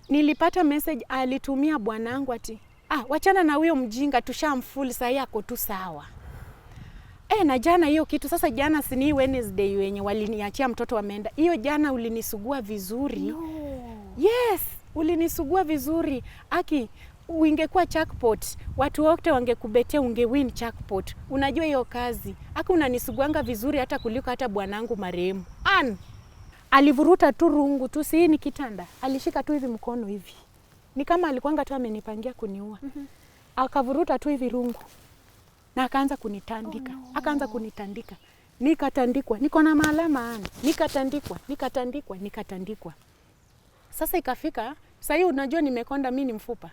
Nilipata message alitumia bwanangu ati, wachana na huyo mjinga, tushamfull saa yako tu sawa. Na jana hiyo kitu, sasa jana sini Wednesday wenye waliniachia mtoto wameenda. Hiyo jana ulinisugua vizuri. No. Yes, ulinisugua vizuri. Aki, ungekuwa jackpot, watu wote wangekubetea ungewin jackpot. Unajua hiyo kazi. Aki unanisuguanga vizuri hata kuliko hata bwanangu marehemu. Alivuruta tu rungu tu, si ni kitanda. Alishika tu hivi mkono hivi. Ni kama alikuanga tu amenipangia kuniua. Akavuruta tu hivi rungu. Na akaanza kunitandika. Akaanza kunitandika. Nikatandikwa. Niko na maalama nikatandikwa. Sasa ikafika, sasa hiyo unajua nimekonda mimi ni mfupa.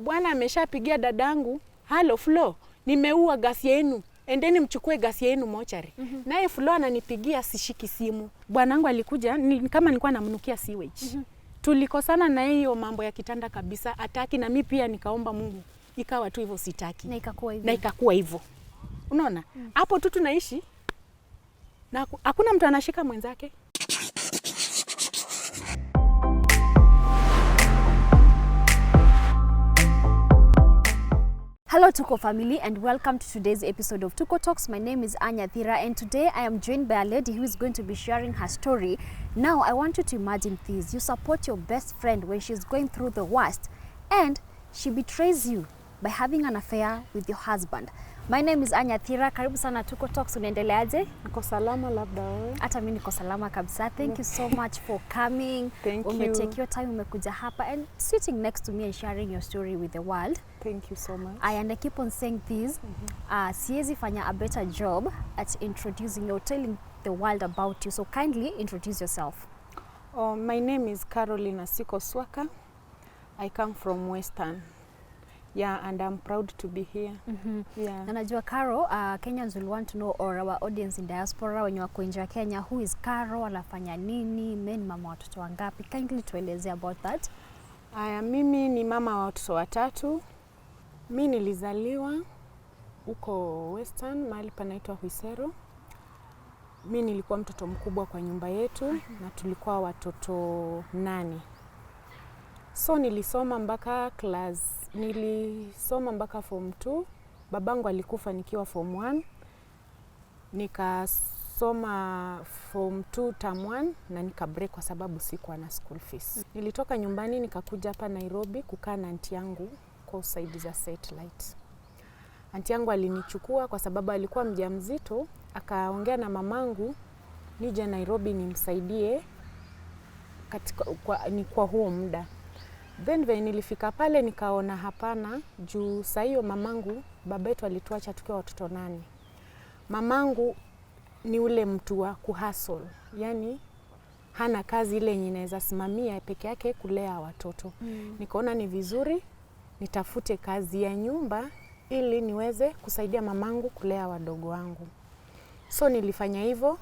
Bwana ameshapigia dadangu, "Halo Flo, nimeua gasi yenu. Endeni mchukue gasi yenu mochari." Naye Flo ananipigia sishiki simu. Bwanangu alikuja kama nilikuwa namnukia sewage. Tulikosana na hiyo mambo ya kitanda kabisa, ataki na mimi pia nikaomba Mungu. Ikawa tu hivyo sitaki. Na ikakuwa hivyo. Unaona? Hapo tu tunaishi. Na hakuna mtu anashika mwenzake. Hello Tuko family and welcome to today's episode of Tuko Talks. My name is Anya Thira and today I am joined by a lady who is going to be sharing her story. Now I want you to imagine this. You support your best friend when she's going through the worst and she betrays you by having an affair with your husband. My name is Anya Thira. Karibu sana Tuko Talks. Unaendeleaje? Niko salama labda wewe. Hata mimi niko salama kabisa. Thank you so much for coming. Thank you. Umetake your time, umekuja hapa and sitting next to me and sharing your story with the world. Thank you so much. And I keep on saying this, siwezi fanya a better job at introducing you or telling the world about you. So kindly introduce yourself. My name is Caroline Asiko Swaka. I come from Western. Yeah, and I'm proud to be here. Yeah. Na najua Caro, Kenyans will want to know, or our audience in diaspora wenye wako nje ya Kenya, who is Caro, anafanya nini, mimi ni mama watoto wangapi? Kindly tueleze about that. Mimi ni mama wa watoto watatu. Mimi nilizaliwa huko Western, mahali panaitwa Huisero. Mimi nilikuwa mtoto mkubwa kwa nyumba yetu na tulikuwa watoto 8. So nilisoma mpaka form 2. Babangu alikufa nikiwa form 1. Nikasoma form 2 term 1 na nika break kwa sababu sikuwa na school fees. Nilitoka nyumbani nikakuja hapa Nairobi kukaa na aunti yangu kwa side za satellite. Aunti yangu alinichukua kwa sababu alikuwa mjamzito, akaongea na mamangu nije Nairobi nimsaidie kwa huo muda. Then when nilifika pale nikaona hapana, juu saa hiyo mamangu, baba yetu alituacha tukiwa watoto 8. Mamangu ni ule mtu wa kuhustle, yani hana kazi ile yenye inaweza simamia peke yake kulea watoto. Nikaona ni vizuri nitafute kazi ya nyumba ili niweze kusaidia mamangu kulea wadogo wangu. So nilifanya hivyo.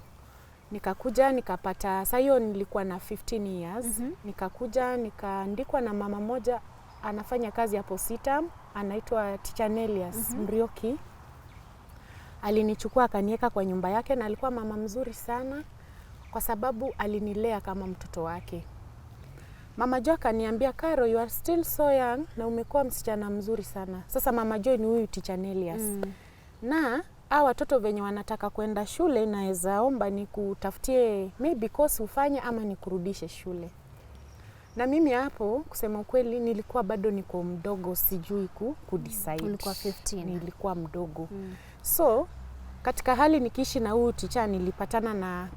Nikakuja nikapata, saa hiyo nilikuwa na 15 years. Nikakuja nikaandikwa na mama moja anafanya kazi hapo Sitam, anaitwa Teacher Nelias Mrioki. Alinichukua akaniweka kwa nyumba yake na alikuwa mama mzuri sana kwa sababu alinilea kama mtoto wake. Mama Jo akaniambia, "Caro, you are still so young na umekuwa msichana mzuri sana." Sasa Mama Jo ni huyu Teacher Nelias. Na watoto venye wanataka kwenda shule naweza omba ni kutafutie maybe course ufanye ama ni kurudishe shule. Na mimi hapo kusema ukweli nilikuwa bado niko mdogo, sijui kudecide. Ulikuwa 15. Nilikuwa mdogo. So katika hali nikiishi na huyu teacher nilipatana na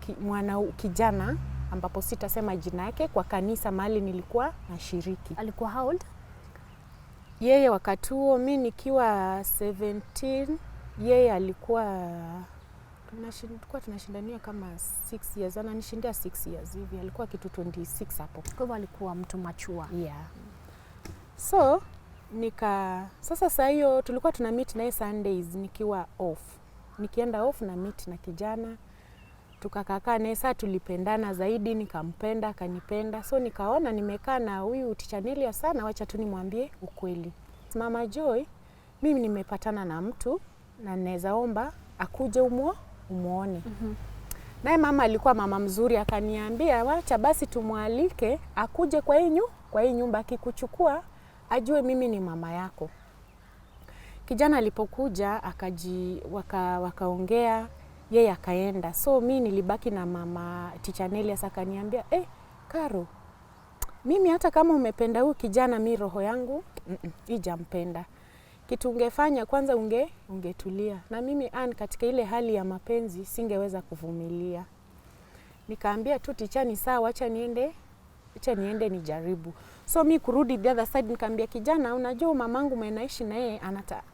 kijana ambapo sitasema jina yake kwa kanisa mahali nilikuwa nashiriki. Alikuwa how old? Yeye wakati huo mimi nikiwa 17, yeye alikuwa tunashindania kama 6 years, ananishindia 6 years hivi, alikuwa kitu 26 hapo. Kwa hivyo alikuwa mtu machua. Yeah. So sasa saa hiyo tulikuwa tuna meet naye Sundays nikiwa off. Nikienda off na meet na kijana. Tukakaa naye, saa tulipendana zaidi, nikampenda, akanipenda. So nikaona nimekaa na huyu Teacher Nelia sana, wacha tu nimwambie ukweli. Mama Joy, mimi nimepatana na mtu na naweza omba akuje umuone. Naye mama alikuwa mama mzuri, akaniambia wacha basi tumwalike akuje kwa hii nyumba, akikuchukua ajue mimi ni mama yako. Kijana alipokuja wakaongea, yeye akaenda. So mimi nilibaki na mama Teacher Nelias, akaniambia Karo, mimi hata kama umependa huyu kijana, mi roho yangu ijampenda. Kitu ungefanya kwanza ungetulia. Na mimi katika ile hali ya mapenzi singeweza kuvumilia. Nikaambia tu Teacher ni sawa, acha niende nijaribu. So mi kurudi the other side, nikaambia kijana, unajua mamangu mwenaishi na yeye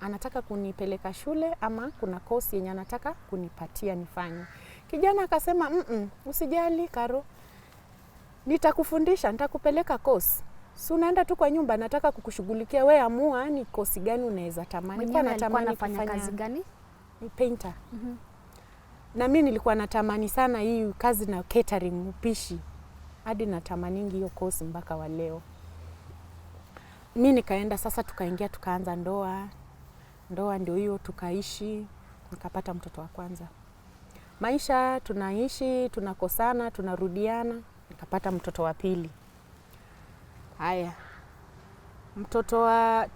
anataka kunipeleka shule ama kuna course yenye anataka kunipatia nifanye. Kijana akasema usijali Karo, nitakufundisha, nitakupeleka course. Si unaenda tu kwa nyumba, nataka kukushughulikia, wewe amua ni course gani unaweza tamani. Mwenyewe alikuwa anafanya kazi gani? Painter. Na mimi nilikuwa natamani sana hii kazi na catering, upishi. Hadi natamaningi hiyo course mpaka wa leo. Mimi nikaenda sasa, tukaingia tukaanza ndoa. Ndoa ndio hiyo, tukaishi, nikapata mtoto wa kwanza. Maisha tunaishi, tunakosana, tunarudiana, nikapata mtoto wa pili. Haya. Mtoto wa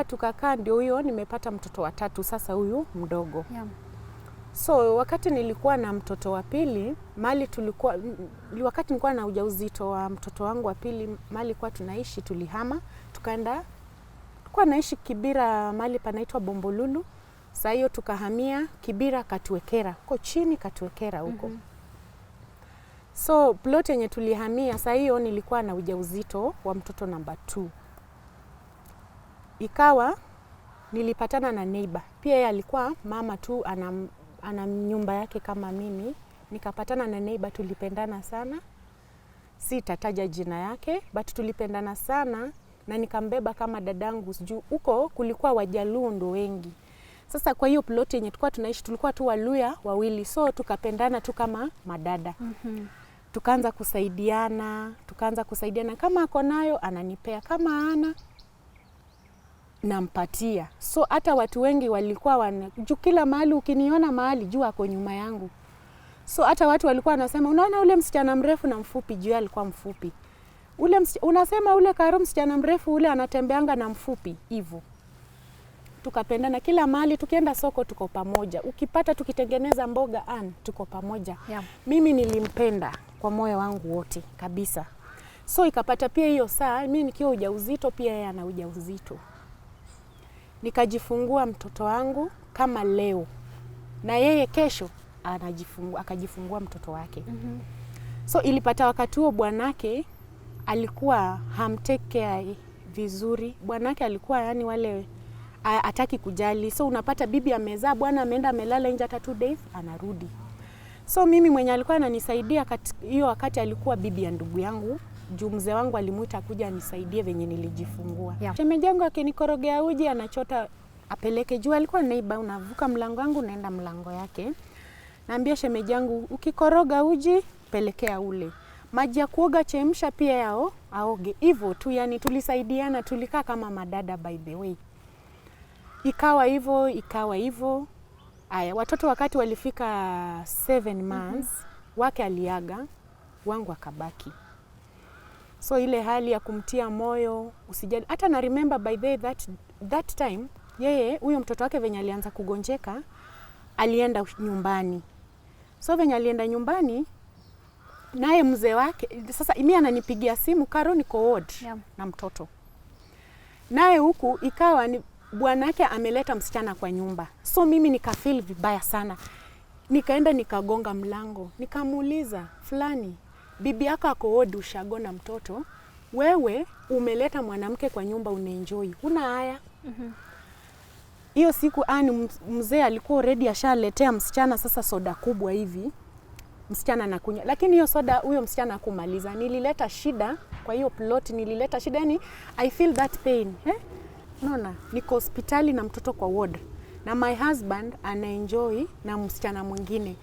tukakaa ndio huyo, nimepata mtoto wa tatu sasa, huyu mdogo. Yeah. So wakati nilikuwa na mtoto wa pili, wakati nilikuwa na ujauzito wa mtoto wangu wa pili, mali kwa tunaishi, tulihama, tulikuwa naishi Kibira, mali panaitwa Bombolulu. Sasa hiyo tukahamia Kibira Katuekera, huko chini Katuekera huko. So plot yenye tulihamia, sasa hiyo nilikuwa na ujauzito wa mtoto namba 2. Ikawa nilipatana na neighbor. Pia yeye alikuwa mama tu, ana nyumba yake kama mimi. Nikapatana na neighbor, tulipendana sana. Sitataja jina yake, but tulipendana sana na nikambeba kama dadangu. Juu huko kulikuwa Wajaluo ndo wengi. Sasa kwa hiyo plot yenye tulikuwa tunaishi, tulikuwa tu Waluya wawili. So tukapendana tu kama madada. Tukaanza kusaidiana, kama ako nayo ananipea, kama ana nampatia. So hata watu wengi walikuwa juu kila mahali ukiniona mahali juu ako nyuma yangu. So hata watu walikuwa wanasema, unaona ule msichana mrefu na mfupi, juu alikuwa mfupi. Unasema ule Karo msichana mrefu ule anatembeanga na mfupi hivyo. Tukapendana kila mahali, tukienda soko tuko pamoja. Ukipata tukitengeneza mboga tuko pamoja. Yeah. Mimi nilimpenda kwa moyo wangu wote kabisa. So ikapata pia hiyo saa, mimi nikiwa ujauzito pia yeye ana ujauzito. Nikajifungua mtoto wangu kama leo. Na yeye kesho akajifungua mtoto wake. So ilipata wakati huo bwanake alikuwa hamtake care vizuri. Bwanake alikuwa yani wale hataki kujali. So unapata bibi amezaa, bwana ameenda amelala nje hata 2 days anarudi. So mimi mwenye alikuwa ananisaidia hiyo wakati alikuwa bibi ya ndugu yangu. Juu mzee wangu alimuita kuja anisaidie venye nilijifungua. Yeah. Shemeji yangu akinikorogea uji anachota apeleke juu, alikuwa neighbor, unavuka mlango wangu naenda mlango yake. Naambia shemeji yangu, ukikoroga uji pelekea ule. Maji ya kuoga chemsha pia yao aoge. Hivyo tu, yani tulisaidiana, tulikaa kama madada by the way. Ikawa hivyo. Aya, watoto wakati walifika 7 months, wake aliaga, wangu akabaki. So ile hali ya kumtia moyo, usijali. Hata na remember by that time, yeye huyo mtoto wake venye alianza kugonjeka, alienda nyumbani. So venye alienda nyumbani, naye mzee wake, sasa mimi ananipigia simu, Karo niko ward na mtoto. Naye huku ikawa ni bwanake ameleta msichana kwa nyumba. So mimi nikafeel vibaya sana. Nikaenda nikagonga mlango. Nikamuuliza, fulani, bibi yako ako ward ushagona mtoto. Wewe umeleta mwanamke kwa nyumba unaenjoy. Huna haya? Hiyo siku mzee alikuwa already ashaletea msichana sasa soda kubwa hivi. Msichana anakunywa. Lakini hiyo soda huyo msichana hakumaliza. Nilileta shida kwa hiyo plot, yani I feel that pain. Unaona, niko hospitali na mtoto kwa ward. Na my husband anaenjoy na msichana mwingine.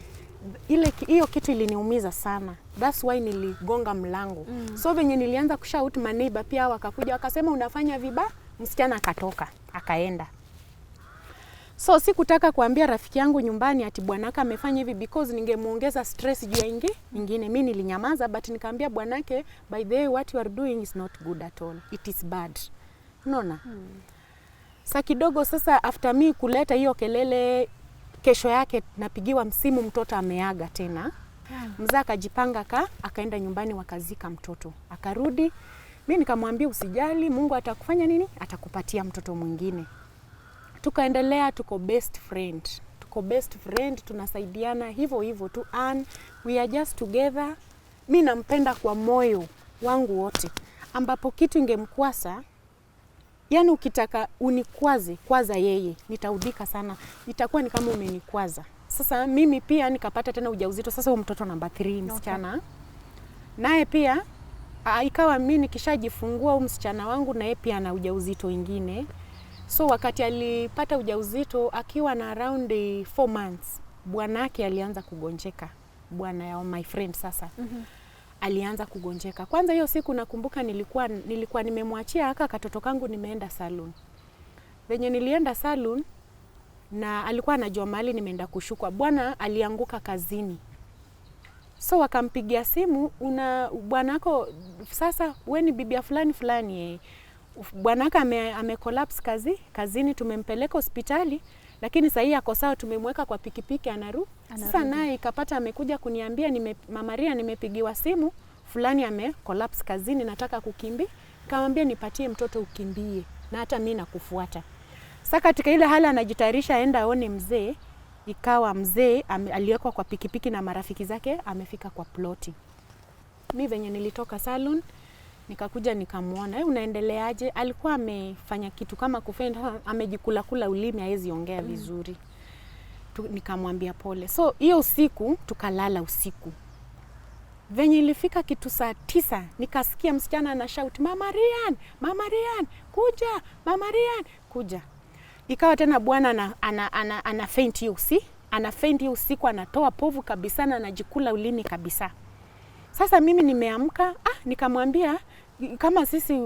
Hiyo kitu iliniumiza sana. That's why niligonga mlango. So venye nilianza kushout, my neighbor pia wakakuja wakasema unafanya vibaya, msichana akatoka, akaenda. So sikutaka kuambia rafiki yangu nyumbani ati bwanaka amefanya hivi because ningemuongeza stress juu ya ingine. Mimi nilinyamaza, but nikaambia bwanake, by the way what you are doing is not good at all. It is bad. Unaona? Sa kidogo sasa after me kuleta hiyo kelele, kesho yake napigiwa msimu, mtoto ameaga tena. Mzee akajipanga akaenda nyumbani, wakazika mtoto. Akarudi, mimi nikamwambia usijali, Mungu atakufanya nini? Atakupatia mtoto mwingine. Tukaendelea, tuko best friend, tunasaidiana hivyo tu, and we are just together. Mimi nampenda kwa moyo wangu wote, ambapo kitu ingemkwasa, yani ukitaka kwaza yeye, nitaudika sana, itakuwa ni kama umenikwaza. Sasa mimi pia nikapata tena ujauzito, sasa huyo mtoto namba 3 msichana. Okay. Naye pia ikawa mimi nikishajifungua huyo msichana wangu, naye pia ana ujauzito ingine. So wakati alipata ujauzito akiwa na around 4 months, bwanake alianza kugonjeka. Bwana ya my friend sasa. Alianza kugonjeka. Kwanza hiyo siku nakumbuka nilikuwa nimemwachia katoto kangu, nimeenda salon. Venye nilienda salon na alikuwa anajua mahali nimeenda kushukwa. Bwana alianguka kazini. So wakampigia simu, bwanako sasa wewe ni bibi fulani. Bwanaka ame-collapse kazini, tumempeleka hospitali, lakini sasa yako sawa, tumemweka kwa pikipiki anarudi. Sasa naye ikapata amekuja kuniambia, Mama Ria, nimepigiwa simu, fulani ame-collapse kazini, nataka kukimbia. Nikamwambia nipatie mtoto ukimbie, na hata mimi nakufuata. Sasa katika ile hali anajitayarisha aenda aone mzee, ikawa mzee aliwekwa kwa pikipiki na marafiki zake, amefika kwa ploti. Mimi venye nilitoka salon, nikakuja nikamuona, unaendeleaje? Alikuwa amefanya kitu kama kufenda, amejikula ulimi, haezi ongea vizuri. Nikamwambia pole. So hiyo usiku tukalala usiku. Venye ilifika kitu saa 9, nikasikia msichana ana shout, Mama Rian, kuja, Mama Rian, kuja. Ikawa tena bwana ana faint hiyo usiku, anatoa povu kabisa na anajikula ulimi kabisa. Sasa mimi nimeamka, nikamwambia kama sisi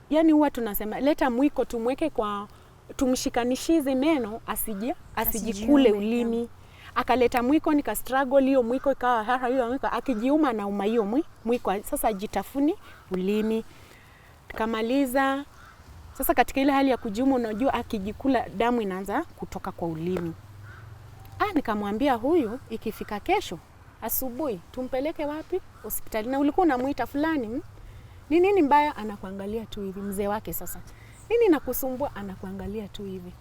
yani huwa tunasema leta mwiko tumweke tumshikanishize meno asijikule ulimi. Akaleta mwiko, nika struggle hiyo mwiko, ikawa hiyo mwiko akijiuma na uma hiyo mwiko, sasa ajitafuni ulimi. Tukamaliza. Sasa katika ile hali ya kujiuma, unajua akijikula damu inaanza kutoka kwa ulimi. Nikamwambia huyu ikifika kesho asubuhi tumpeleke wapi? Hospitali. Na ulikuwa unamuita fulani, nini mbaya? Anakuangalia tu hivi. Mzee wake sasa, nini nakusumbua? Anakuangalia tu hivi.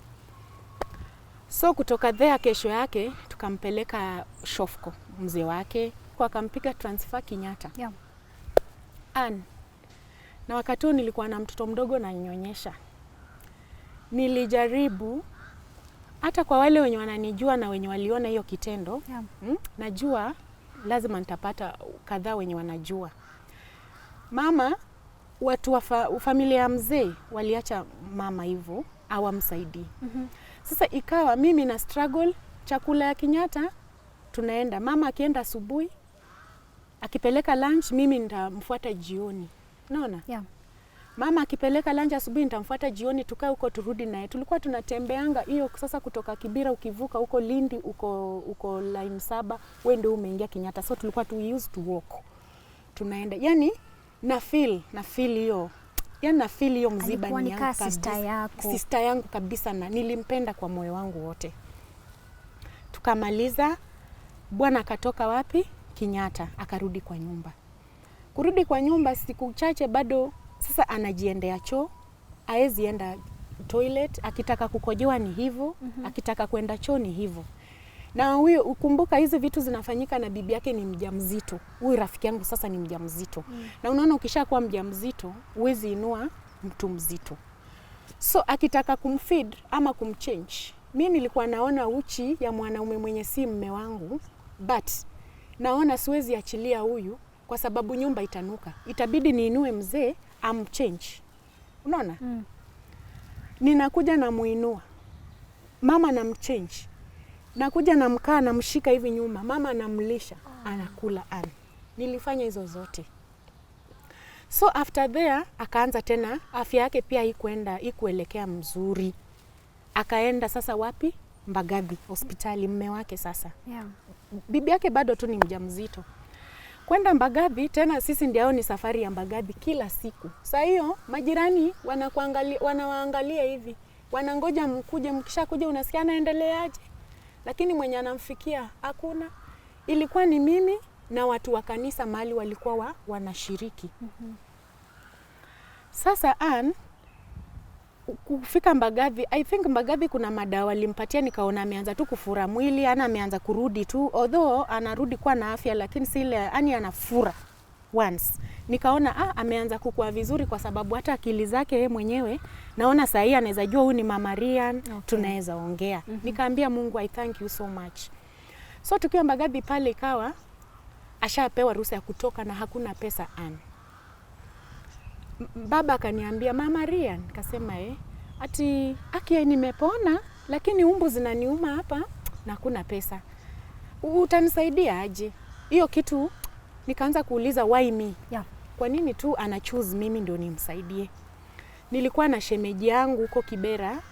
So kutoka there kesho yake tukampeleka Shofco mzee wake, kwa akampiga transfer Kenyatta. Yeah. Na wakati huo nilikuwa na mtoto mdogo na nyonyesha. Nilijaribu hata kwa wale wenye wananijua na wenye waliona hiyo kitendo. Yeah. Najua lazima nitapata kadhaa wenye wanajua. Mama, watu wa familia ya mzee waliacha mama hivyo hawamsaidii. Sasa ikawa mimi na struggle, chakula ya Kenyatta tunaenda. Mama akienda asubuhi, akipeleka lunch, mimi nitamfuata jioni. Unaona? Yeah. Mama akipeleka lunch asubuhi, nitamfuata jioni, tukae huko turudi naye. Tulikuwa tunatembeanga hiyo sasa kutoka Kibira ukivuka huko Lindi uko line 7, wewe ndio umeingia Kenyatta. So tulikuwa used to walk. Tunaenda. Yani na feel hiyo. Yani na feel hiyo mziba ni yangu kabisa. Sister yangu kabisa, na nilimpenda kwa moyo wangu wote. Tukamaliza, bwana akatoka wapi? Kenyatta, akarudi kwa nyumba. Kurudi kwa nyumba siku chache bado sasa anajiendea choo, haezi enda toilet, akitaka kukojoa ni hivyo, akitaka kwenda choo ni hivyo. Na huyo ukumbuka hizi vitu zinafanyika na bibi yake ni mjamzito. Huyu rafiki yangu sasa ni mjamzito. Na unaona ukishakuwa mjamzito, huwezi inua mtu mzito. So akitaka kumfeed ama kumchange, mimi nilikuwa naona uchi ya mwanaume mwenye si mume wangu, but naona siwezi achilia huyu kwa sababu nyumba itanuka. Itabidi niinue mzee amchange. Unaona? Ninakuja na muinua. Mama na mchange. Nakuja na mkaa na mshika hivi nyuma. Mama anamlisha, anakula Nilifanya hizo zote. So after there akaanza tena afya yake pia ikuelekea mzuri. Akaenda sasa wapi? Mbagathi hospitali, mume wake sasa. Yeah. Bibi yake bado tu ni mjamzito. Kwenda Mbagathi tena, sisi ndio ni safari ya Mbagathi kila siku. Saa hiyo majirani wanawaangalia hivi. Wanangoja mkuje, mkisha kuja unasikia anaendeleaje. Lakini mwenye anamfikia hakuna. Ilikuwa ni mimi na watu wa kanisa mahali walikuwa wanashiriki. Sasa kufika Mbagathi, I think Mbagathi kuna madawa walimpatia, nikaona ameanza tu kufura mwili, ameanza kurudi tu, although anarudi kwa na afya, lakini sile anafura once. Nikaona ameanza kukua vizuri, kwa sababu hata akili zake yeye mwenyewe naona saa hii anaweza jua huyu ni Mama Ryan, tunaweza ongea. Nikaambia Mungu, I thank you so much. So tukiwa Mbagathi pale, ikawa ashapewa ruhusa ya kutoka na hakuna pesa Baba akaniambia, Mama Ryan, kasema ati nimepona, lakini umbu zinaniuma hapa na hakuna pesa. Utanisaidia aje? Hiyo kitu nikaanza kuuliza, why me? Yeah. Kwa nini tu ana choose mimi ndio nimsaidie? Nilikuwa na shemeji yangu huko Kibera,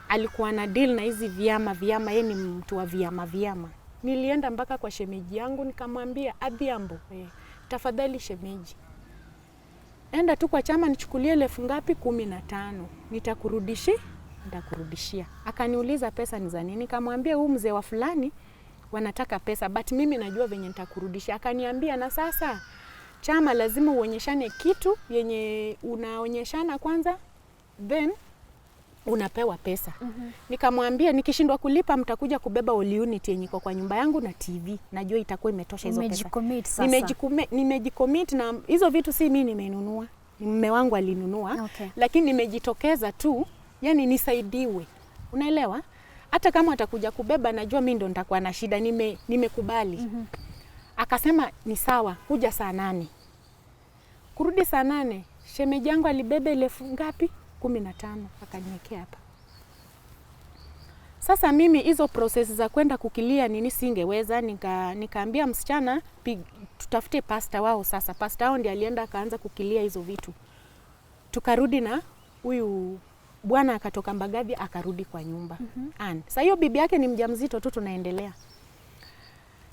alikuwa na deal na hizi vyama, yeye ni mtu wa vyama. Nilienda mpaka kwa shemeji yangu nikamwambia, Adhiambo, tafadhali shemeji, enda tu kwa chama nichukulie 1000 ngapi? 15. Nitakurudishia. Akaniuliza pesa ni za nini? Nikamwambia huyu mzee wa fulani wanataka pesa, but mimi najua venye nitakurudishia. Akaniambia, na sasa chama lazima uonyeshane kitu yenye unaonyeshana kwanza, then unapewa pesa. Nikamwambia nikishindwa kulipa mtakuja kubeba all unit yenye iko kwa nyumba yangu na TV. Najua itakuwa imetosha hizo pesa. Nimejicommit na hizo vitu, si mimi nimenunua. Mume wangu alinunua. Lakini nimejitokeza tu, yani nisaidiwe. Unaelewa? Hata kama atakuja kubeba najua mimi ndo nitakuwa na shida, nimekubali. Akasema ni sawa, kuja saa 8. Kurudi saa 8, shemeji yangu alibeba 1000 ngapi? 15, akaniwekea hapa. Sasa mimi hizo process za kwenda kukilia nini singeweza, nikaambia msichana tutafute pasta wao. Sasa pasta wao ndiye alienda akaanza kukilia hizo vitu. Tukarudi na huyu bwana akatoka Mbagathi akarudi kwa nyumba. Sasa hiyo bibi yake ni mjamzito tu, tunaendelea.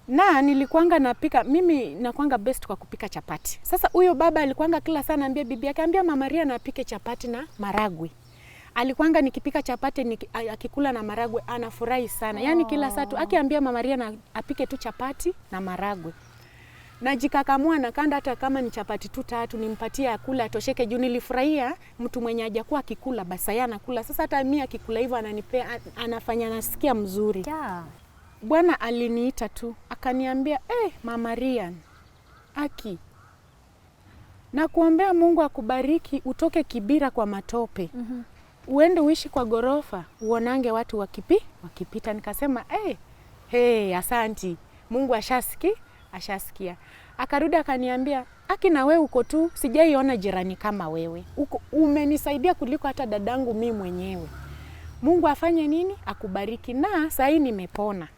Na nilikuanga napika, mimi nakuanga best kwa kupika chapati. Sasa huyo baba alikuanga kila sana ambia bibi yake, ambia Mama Ryan apike chapati na maragwe. Alikuanga nikipika chapati akikula na maragwe anafurahi sana. Yaani kila saa tu akiambia Mama Ryan apike tu chapati na maragwe. Najikakamua na kanda, hata kama ni chapati tu 3 nimpatie akula atosheke, juu nilifurahia mtu mwenye hajakuwa akikula basi yeye anakula. Sasa hata mimi akikula hivyo ananipea, anafanya nasikia mzuri. Yeah. Bwana aliniita tu akaniambia, Mama Ryan, na kuombea Mungu akubariki, utoke Kibira kwa matope. Uende uishi kwa gorofa, uonange watu wakipita. Nikasema asanti, Mungu ashasikia. Akarudi akaniambia, na wewe uko tu, sijaiona jirani kama wewe. Umenisaidia kuliko hata dadangu mimi mwenyewe. Mungu afanye nini? Akubariki. Na sasa hii nimepona.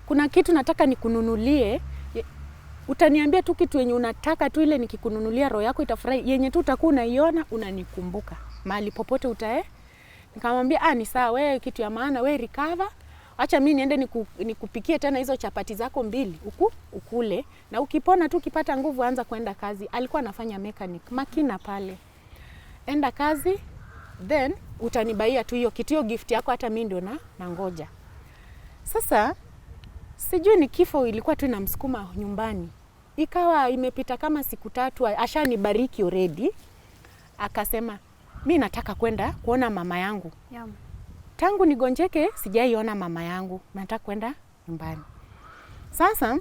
Kuna kitu nataka nikununulie, utaniambia tu kitu yenye unataka tu, ile nikikununulia roho yako itafurahi, yenye tu utakuwa unaiona unanikumbuka mahali popote Nikamwambia ni sawa, wewe kitu ya maana, wewe recover, acha mimi niende nikupikie tena hizo chapati zako 2 ukule, na ukipona tu ukipata nguvu anza kwenda kazi. Alikuwa anafanya mechanic makina pale. Enda kazi, then utanibaia tu hiyo kitu, hiyo gift yako, hata mimi ndio na ngoja. Sasa sijui ni kifo ilikuwa tu inamsukuma nyumbani. Ikawa imepita kama siku 3, ashanibariki already. Akasema, mimi nataka kwenda kuona mama yangu. Yeah. Tangu nigonjeke sijaiona mama yangu, nataka kwenda nyumbani. Sasa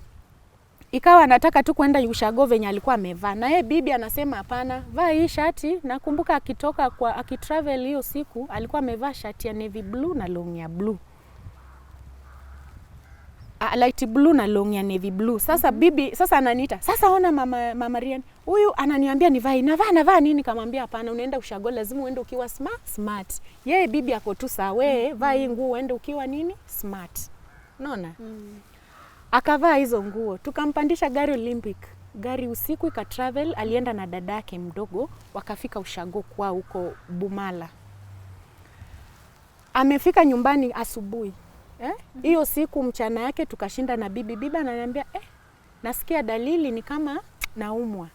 ikawa nataka tu kwenda ushago venye alikuwa amevaa. Na yeye bibi anasema hapana, vaa hii shati. Nakumbuka akitoka akitravel hiyo siku alikuwa amevaa shati ya navy blue na long ya blue. Light blue na long ya navy blue. Sasa bibi sasa ananiita, sasa ona Mama Ryan, huyu ananiambia nivae, navaa nini? Kamwambia hapana, unaenda ushago lazima uende ukiwa smart. Yeye bibi ako tu sawa, wewe vaa hii nguo uende ukiwa nini? Smart. Unaona? Akavaa hizo nguo, tukampandisha gari Olympic. Gari usiku ikatravel, alienda na dadake mdogo, wakafika ushago kwa huko Bumala. Amefika nyumbani asubuhi. Hiyo siku mchana yake tukashinda na bibi ananiambia nasikia dalili ni kama naumwa.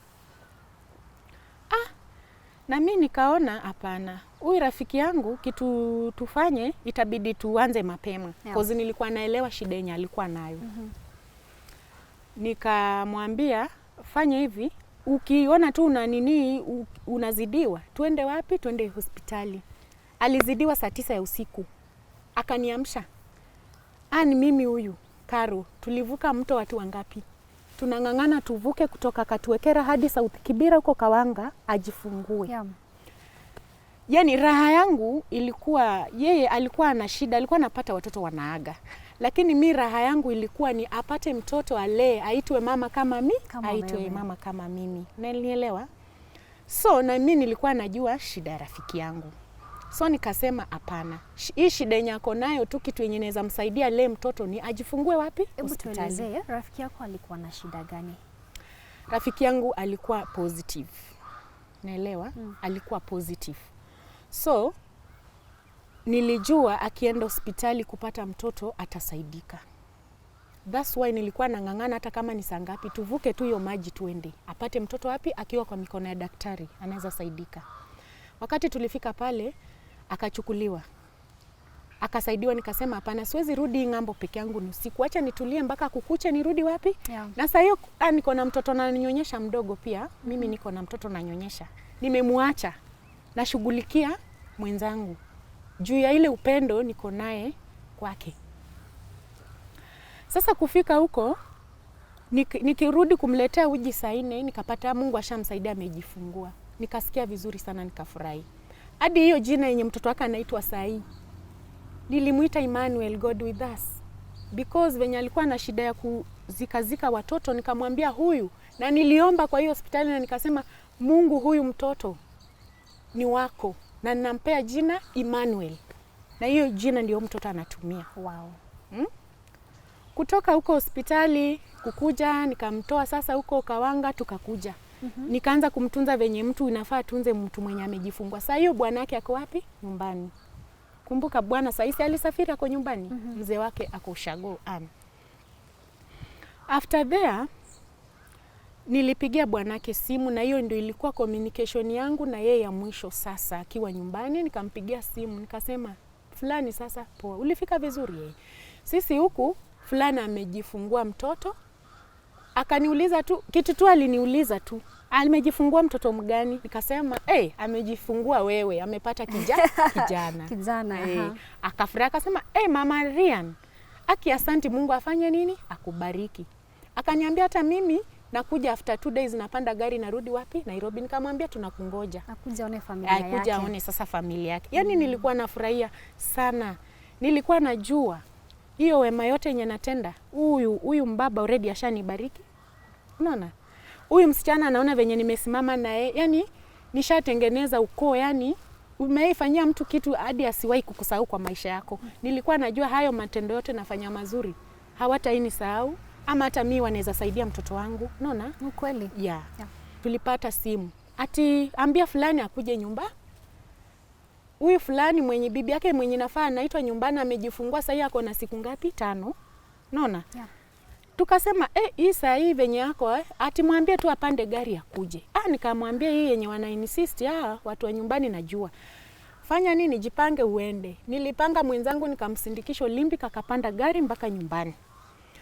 Na mimi nikaona hapana. Huyu rafiki yangu kitu tufanye itabidi tuanze mapema. Cause nilikuwa naelewa shida yenye alikuwa nayo. Nikamwambia fanya hivi, ukiona tu una nini unazidiwa, tuende wapi? Tuende hospitali. Alizidiwa saa 9 ya usiku. Akaniamsha. Ni mimi huyu, Karo. Tulivuka mto watu wangapi? Tunang'ang'ana tuvuke kutoka Katuekera hadi South Kibira huko Kawanga ajifungue. Yaani raha yangu ilikuwa yeye alikuwa na shida, alikuwa anapata watoto wanaaga. Lakini mi raha yangu ilikuwa ni apate mtoto alee, aitwe mama kama aitwe mama kama mimi. Unanielewa? So na mimi nilikuwa najua shida ya rafiki yangu. So nikasema hapana. Hii shida yenye ako nayo tu kitu yenye inaweza msaidia leo mtoto ni ajifungue wapi? Hebu tuelezee rafiki yako alikuwa na shida gani? Rafiki yangu alikuwa positive. Naelewa? Alikuwa positive. So nilijua akienda hospitali kupata mtoto atasaidika. That's why nilikuwa nang'ang'ana hata kama ni saa ngapi tuvuke tu hiyo maji tuende. Apate mtoto wapi? Akiwa kwa mikono ya daktari anaweza saidika. Wakati tulifika pale akachukuliwa. Akasaidiwa, nikasema hapana, siwezi rudi ng'ambo peke yangu usiku. Acha nitulie mpaka kukuche nirudi wapi? Na sasa hiyo niko na mtoto na nyonyesha mdogo pia. Mimi niko na mtoto na nyonyesha. Nimemuacha. Nashughulikia mwenzangu. Juu ya ile upendo niko naye kwake. Sasa kufika huko nikirudi kumletea uji saa 4 nikapata Mungu ashamsaidia amejifungua. Nikasikia vizuri sana, nikafurahi. Hadi hiyo jina yenye mtoto wake anaitwa Sai. Nilimuita Emmanuel, God with us. Because venye alikuwa na shida ya kuzika watoto, nikamwambia huyu. Na niliomba kwa hiyo hospitali na nikasema Mungu, huyu mtoto ni wako. Na ninampea jina Emmanuel. Na hiyo jina ndio mtoto anatumia. Wow. Kutoka huko hospitali kukuja, nikamtoa sasa huko Kawanga tukakuja. Nikaanza kumtunza venye mtu inafaa tunze mtu mwenye amejifungua. Sasa hiyo bwana yake ako wapi? Nyumbani. Kumbuka bwana saisi alisafiri ako nyumbani. Mzee wake ako Ushago. After there nilipigia bwanake simu na hiyo ndio ilikuwa communication yangu na yeye ya mwisho. Sasa akiwa nyumbani nikampigia simu nikasema fulani, sasa poa, ulifika vizuri yeye? Sisi huku fulani amejifungua mtoto. Akaniuliza tu kitu tu, aliniuliza tu amejifungua mtoto mgani? Nikasema amejifungua wewe, amepata kijana. Akafurahi akasema mama Rian, asante, Mungu afanye nini? Akubariki. Akaniambia hata mimi nakuja after 2 days, napanda gari narudi wapi? Nairobi. Nikamwambia tunakungoja. Akuja aone familia yake. Akuja aone sasa familia yake. Yaani nilikuwa nafurahia sana. Nilikuwa najua hiyo wema yote yenye natenda, huyu mbaba already ashanibariki. Unaona? Huyu msichana anaona venye nimesimama naye, yani nishatengeneza ukoo, yani umeifanyia mtu kitu hadi asiwahi kukusahau kwa maisha yako. Nilikuwa najua hayo matendo yote nafanya mazuri hawatainisahau, ama hata mimi wanaweza saidia mtoto wangu. Unaona? Ni kweli. Yeah. Tulipata simu. Ati ambia fulani akuje nyumba. Huyu fulani mwenye bibi yake mwenye nafaa anaitwa nyumbani amejifungua, sasa yako na siku ngapi? 5. Unaona? Tukasema hii saa hii venye yako ati mwambie tu apande gari akuje. Nikamwambia hii yenye wana insist watu wa nyumbani najua. Fanya nini? Jipange uende. Nilipanga mwenzangu nikamsindikisha Olympic akapanda gari mpaka nyumbani.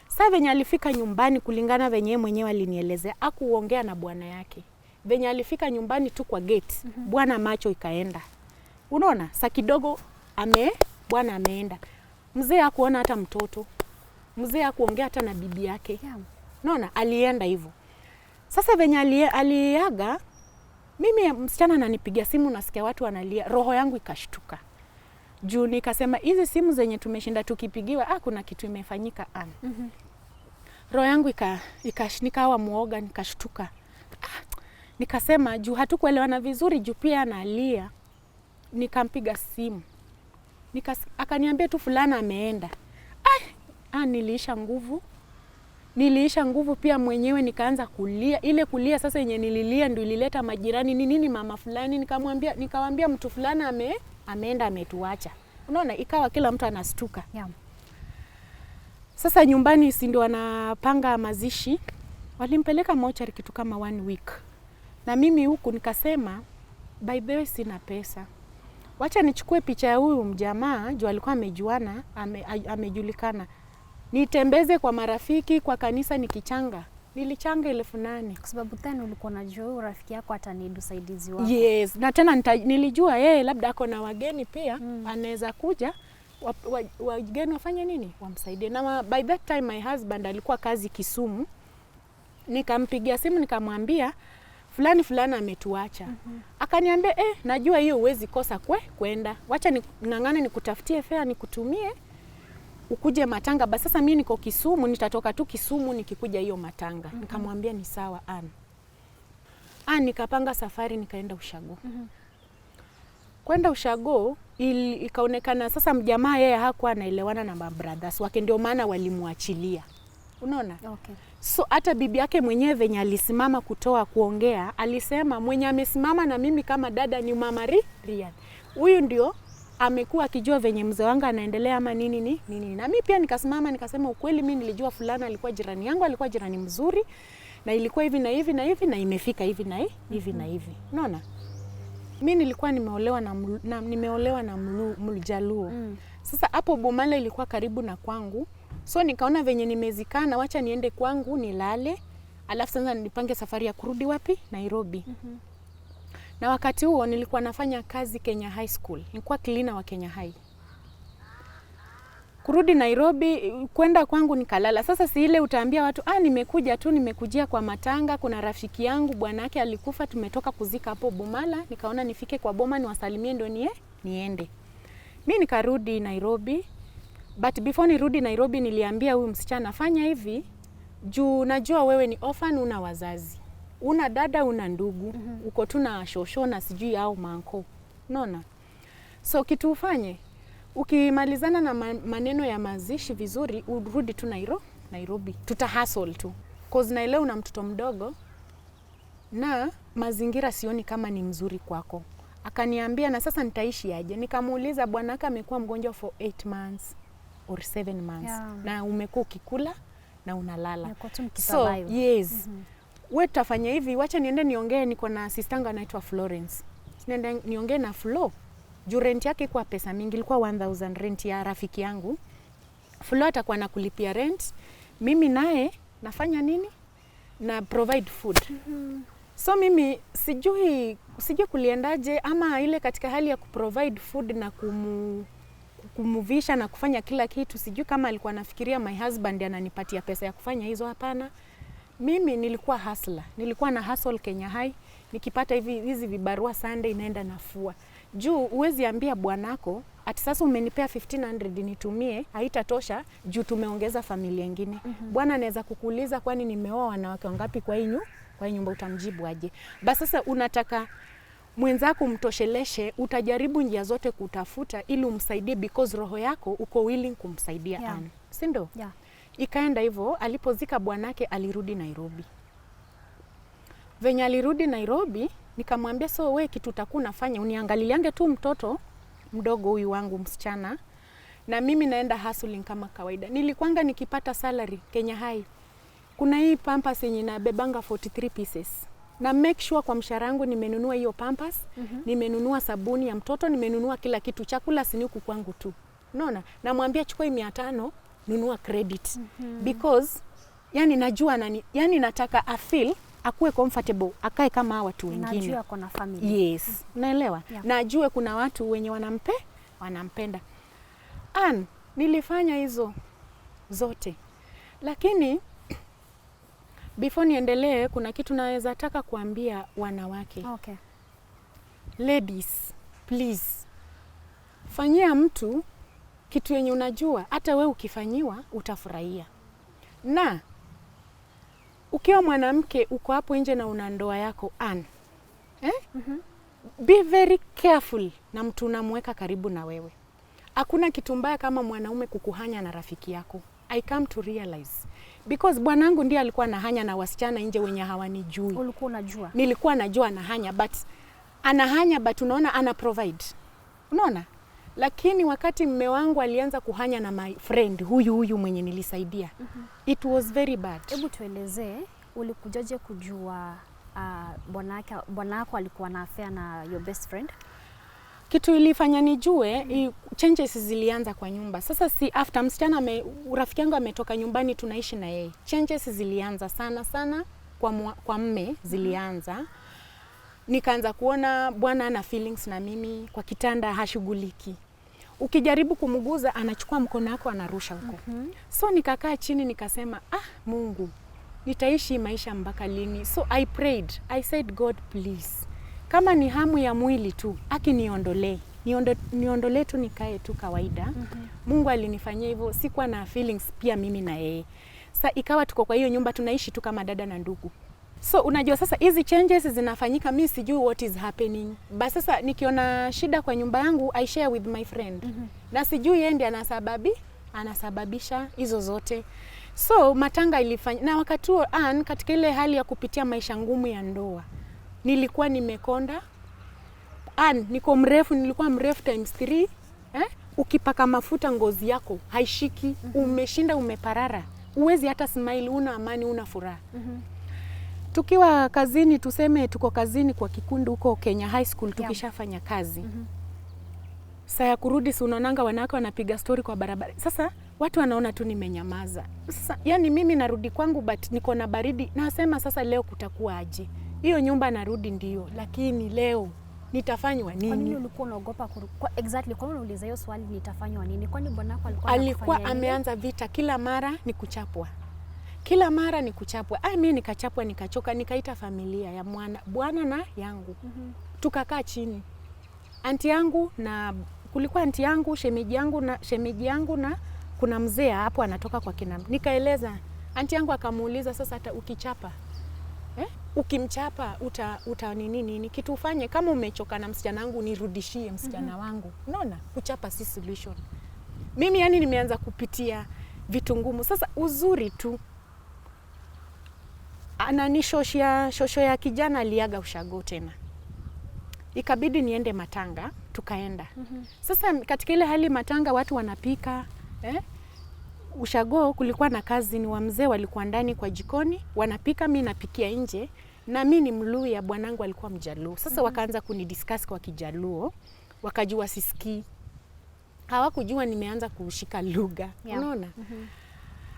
Sasa venye alifika nyumbani kulingana venye mwenyewe alinielezea, hakuongea na bwana yake. Venye alifika nyumbani tu kwa gate, bwana macho ikaenda. Unaona? Sa kidogo bwana ameenda. Mzee hakuona hata mtoto. Mzee hakuongea hata na bibi yake. Unaona? Alienda hivyo. Sasa venye aliaga, mimi msichana ananipigia simu, nasikia watu wanalia, roho yangu ikashtuka. Juu nikasema hizi simu zenye tumeshinda tukipigiwa, kuna kitu imefanyika Roho yangu nikawa muoga, nikashtuka. Nikasema juu hatukuelewana vizuri, juu pia analia. Nikampiga simu. Akaniambia tu fulana ameenda. Niliisha nguvu pia mwenyewe, nikaanza kulia. Ile kulia sasa yenye nililia ndio ilileta majirani, ni nini mama fulani? Nikamwambia mtu fulana ameenda ametuacha. Unaona, ikawa kila mtu anastuka. Yeah. Sasa nyumbani si ndio wanapanga mazishi, walimpeleka mochari kitu kama 1 week. Na mimi huku nikasema, by the way sina pesa. Wacha nichukue picha ya huyu mjamaa, juu alikuwa amejuana, amejulikana. Nitembeze kwa marafiki, kwa kanisa nikichanga. Nilichanga 8,000. Kwa sababu then ulikuwa unajua huyu rafiki yako atanidu usaidizi wako. Yes, na tena nilijua yeye labda ako na wageni pia, anaweza kuja wageni wafanye nini? Wamsaidie. Na by that time my husband alikuwa kazi Kisumu. Nikampigia simu nikamwambia fulani ametuacha. Akaniambia najua hiyo huwezi kosa kwenda. Wacha ning'ang'ane nikutafutie fare nikutumie ukuje matanga. Basi sasa mimi niko Kisumu, nitatoka tu Kisumu nikikuja hiyo matanga. Nikamwambia ni sawa nikapanga safari nikaenda Ushago. Kwenda Ushago ikaonekana sasa mjamaa yeye hakuwa anaelewana na brothers wake, ndio maana walimwachilia. Unaona? Okay. So hata bibi yake mwenyewe venye alisimama kuongea, alisema mwenye amesimama na mimi kama dada ni Mama Rian. Huyu ndio amekuwa akijua venye mzee wangu anaendelea ama nini. Na mimi pia nikasimama nikasema ukweli, mimi nilijua fulana alikuwa jirani yangu, alikuwa jirani mzuri na ilikuwa hivi na hivi na hivi na imefika hivi na hivi. Unaona? Mimi nilikuwa nimeolewa na Mjaluo. Sasa hapo Bomala ilikuwa karibu na kwangu. So nikaona venye nimezikana, wacha niende kwangu nilale. Alafu sasa nipange safari ya kurudi wapi? Nairobi. Na wakati huo nilikuwa nafanya kazi Kenya High School. Nilikuwa cleaner wa Kenya High. Kurudi Nairobi, kwenda kwangu nikalala. Sasa si ile utaambia watu, nimekujia kwa matanga, kuna rafiki yangu bwana yake alikufa, tumetoka kuzika hapo Bomala. Nikaona nifike kwa boma niwasalimie ndio niende. Mimi nikarudi Nairobi. But before nirudi Nairobi niliambia huyu msichana, fanya hivi, juu najua wewe ni orphan, una wazazi. Una dada, una ndugu, uko tu na shosho na sijui au manko. Unaona? So kitu ufanye, ukimalizana na maneno ya mazishi vizuri, urudi tu Nairobi. Tuta hustle tu. Cause naelewa una mtoto mdogo na mazingira sioni kama ni mzuri kwako. Akaniambia na sasa nitaishi aje? Nikamuuliza bwanaka amekuwa mgonjwa for 8 months or 7 months. Yeah. Na umekuwa ukikula na unalala. So, yes. Wewe tutafanya hivi, wacha niende niongee, niko na sistangu anaitwa Florence. Niende niongee na Flo. Juu rent yake kwa pesa mingi, ilikuwa 1000 rent ya rafiki yangu. Flo atakuwa nakulipia rent. Mimi naye nafanya nini? Na provide food. So mimi sijui kuliendaje, ama ile katika hali ya kuprovide food na kumuvisha na kufanya kila kitu, sijui kama alikuwa anafikiria my husband ananipatia pesa ya kufanya hizo. Hapana. Mimi nilikuwa hustler. Nilikuwa na hustle Kenya High. Nikipata hizi vibarua Sunday naenda nafua. Juu uwezi ambia bwanako ati sasa umenipea 1500 nitumie, haitatosha juu tumeongeza familia nyingine. Bwana anaweza kukuuliza kwani nimeoa wanawake wangapi kwa hii nyumba, utamjibu aje? Basi sasa unataka mwenzako mtosheleshe, utajaribu njia zote kutafuta ili umsaidie because roho yako uko willing kumsaidia. Yeah. Si ndio? Yeah. Ikaenda hivyo, alipozika bwanake alirudi Nairobi. Venye alirudi Nairobi, nikamwambia so wewe kitu utakuwa unafanya uniangaliange tu mtoto mdogo huyu wangu msichana, na mimi naenda hustling kama kawaida. Nilikuanga nikipata salary Kenya High. Kuna hii pampers yenye nabebanga 43 pieces. Na make sure kwa mshahara wangu nimenunua hiyo pampers, nimenunua sabuni ya mtoto, nimenunua kila kitu, chakula siniku kwangu tu. Unaona? Namwambia chukua 500 nunua credit. Because yani najua yani nataka a feel akuwe comfortable, akae kama watu wengine. Najua kuna family. Yes. Unaelewa? Yeah. Najue kuna watu wenye wanampenda. Nilifanya hizo zote. Lakini before niendelee, kuna kitu naweza taka kuambia wanawake. Okay. Ladies, please. Fanyia mtu kitu yenye unajua hata we ukifanyiwa utafurahia. Na ukiwa mwanamke uko hapo nje na una ndoa yako be very careful na mtu unamweka karibu na wewe. Hakuna kitu mbaya kama mwanaume kukuhanya na rafiki yako. I come to realize because bwanangu ndiye alikuwa anahanya na wasichana nje wenye hawanijui. Ulikuwa unajua? Nilikuwa najua anahanya but unaona ana provide. Unaona? Lakini wakati mume wangu alianza kuhanya na my friend huyu mwenye nilisaidia, it was very bad. Hebu tuelezee, ulikujaje kujua bwanako alikuwa na affair na your best friend? Kitu ilifanya nijue, changes zilianza kwa nyumba. Sasa si after msichana rafiki yangu ametoka nyumbani tunaishi na yeye. Changes zilianza sana kwa mme zilianza. Nikaanza kuona bwana ana feelings na mimi, kwa kitanda hashughuliki. Ukijaribu kumguza anachukua mkono wako anarusha huko. So nikakaa chini nikasema, Mungu, nitaishi maisha mpaka lini? So I prayed. I said, God please, kama ni hamu ya mwili tu, niondolee tu nikae tu kawaida. Mungu alinifanyia hivyo, sikuwa na feelings pia mimi na yeye. Sasa ikawa tuko kwa hiyo nyumba tunaishi tu kama dada na ndugu. So unajua sasa hizi changes zinafanyika, mimi sijui what is happening. Basi sasa nikiona shida kwa nyumba yangu I share with my friend. Na sijui yeye ndiye anasababisha hizo zote. So matanga ilifanya, na wakati huo katika ile hali ya kupitia maisha ngumu ya ndoa, nilikuwa nimekonda. Nilikuwa mrefu times 3. Ukipaka mafuta ngozi yako haishiki, umeshinda umeparara. Uwezi hata smile, una amani, una furaha. Tukiwa kazini, tuseme tuko kazini kwa kikundi huko Kenya High School, tukishafanya kazi. Saa ya kurudi si unaonanga wanawake wanapiga story kwa barabara. Sasa watu wanaona tu nimenyamaza. Sasa yani mimi narudi kwangu but niko na baridi. Nasema sasa leo kutakuwa aje? Hiyo nyumba narudi ndio, lakini leo nitafanywa nini? Kwa nini ulikuwa unaogopa exactly? Kwa nini unauliza hiyo swali, nitafanywa nini? Kwani bwanako alikuwa ameanza vita, kila mara ni kuchapwa. Mimi nikachapwa, nikachoka, nikaita familia ya bwana na yangu. Tukakaa chini. Anti yangu na kulikuwa anti yangu, shemeji yangu na kuna mzee hapo anatoka kwa kina. Nikaeleza, anti yangu akamuuliza, sasa hata ukichapa ukimchapa uta nini kitu ufanye, kama umechoka na msichana wangu nirudishie msichana wangu. Unaona, kuchapa si solution. Mimi yani nimeanza kupitia vitu ngumu. Sasa uzuri tu shosho ya kijana aliaga ushago tena. Ikabidi niende matanga, tukaenda. Sasa katika ile hali matanga watu wanapika, ushago kulikuwa na kazi ni wa mzee walikuwa ndani kwa jikoni, wanapika, mimi napikia nje, na mimi ni Mluya, bwanangu alikuwa Mjaluo. Sasa wakaanza kunidiscuss kwa Kijaluo, wakajua sisikii. Hawakujua nimeanza kushika lugha. Unaona?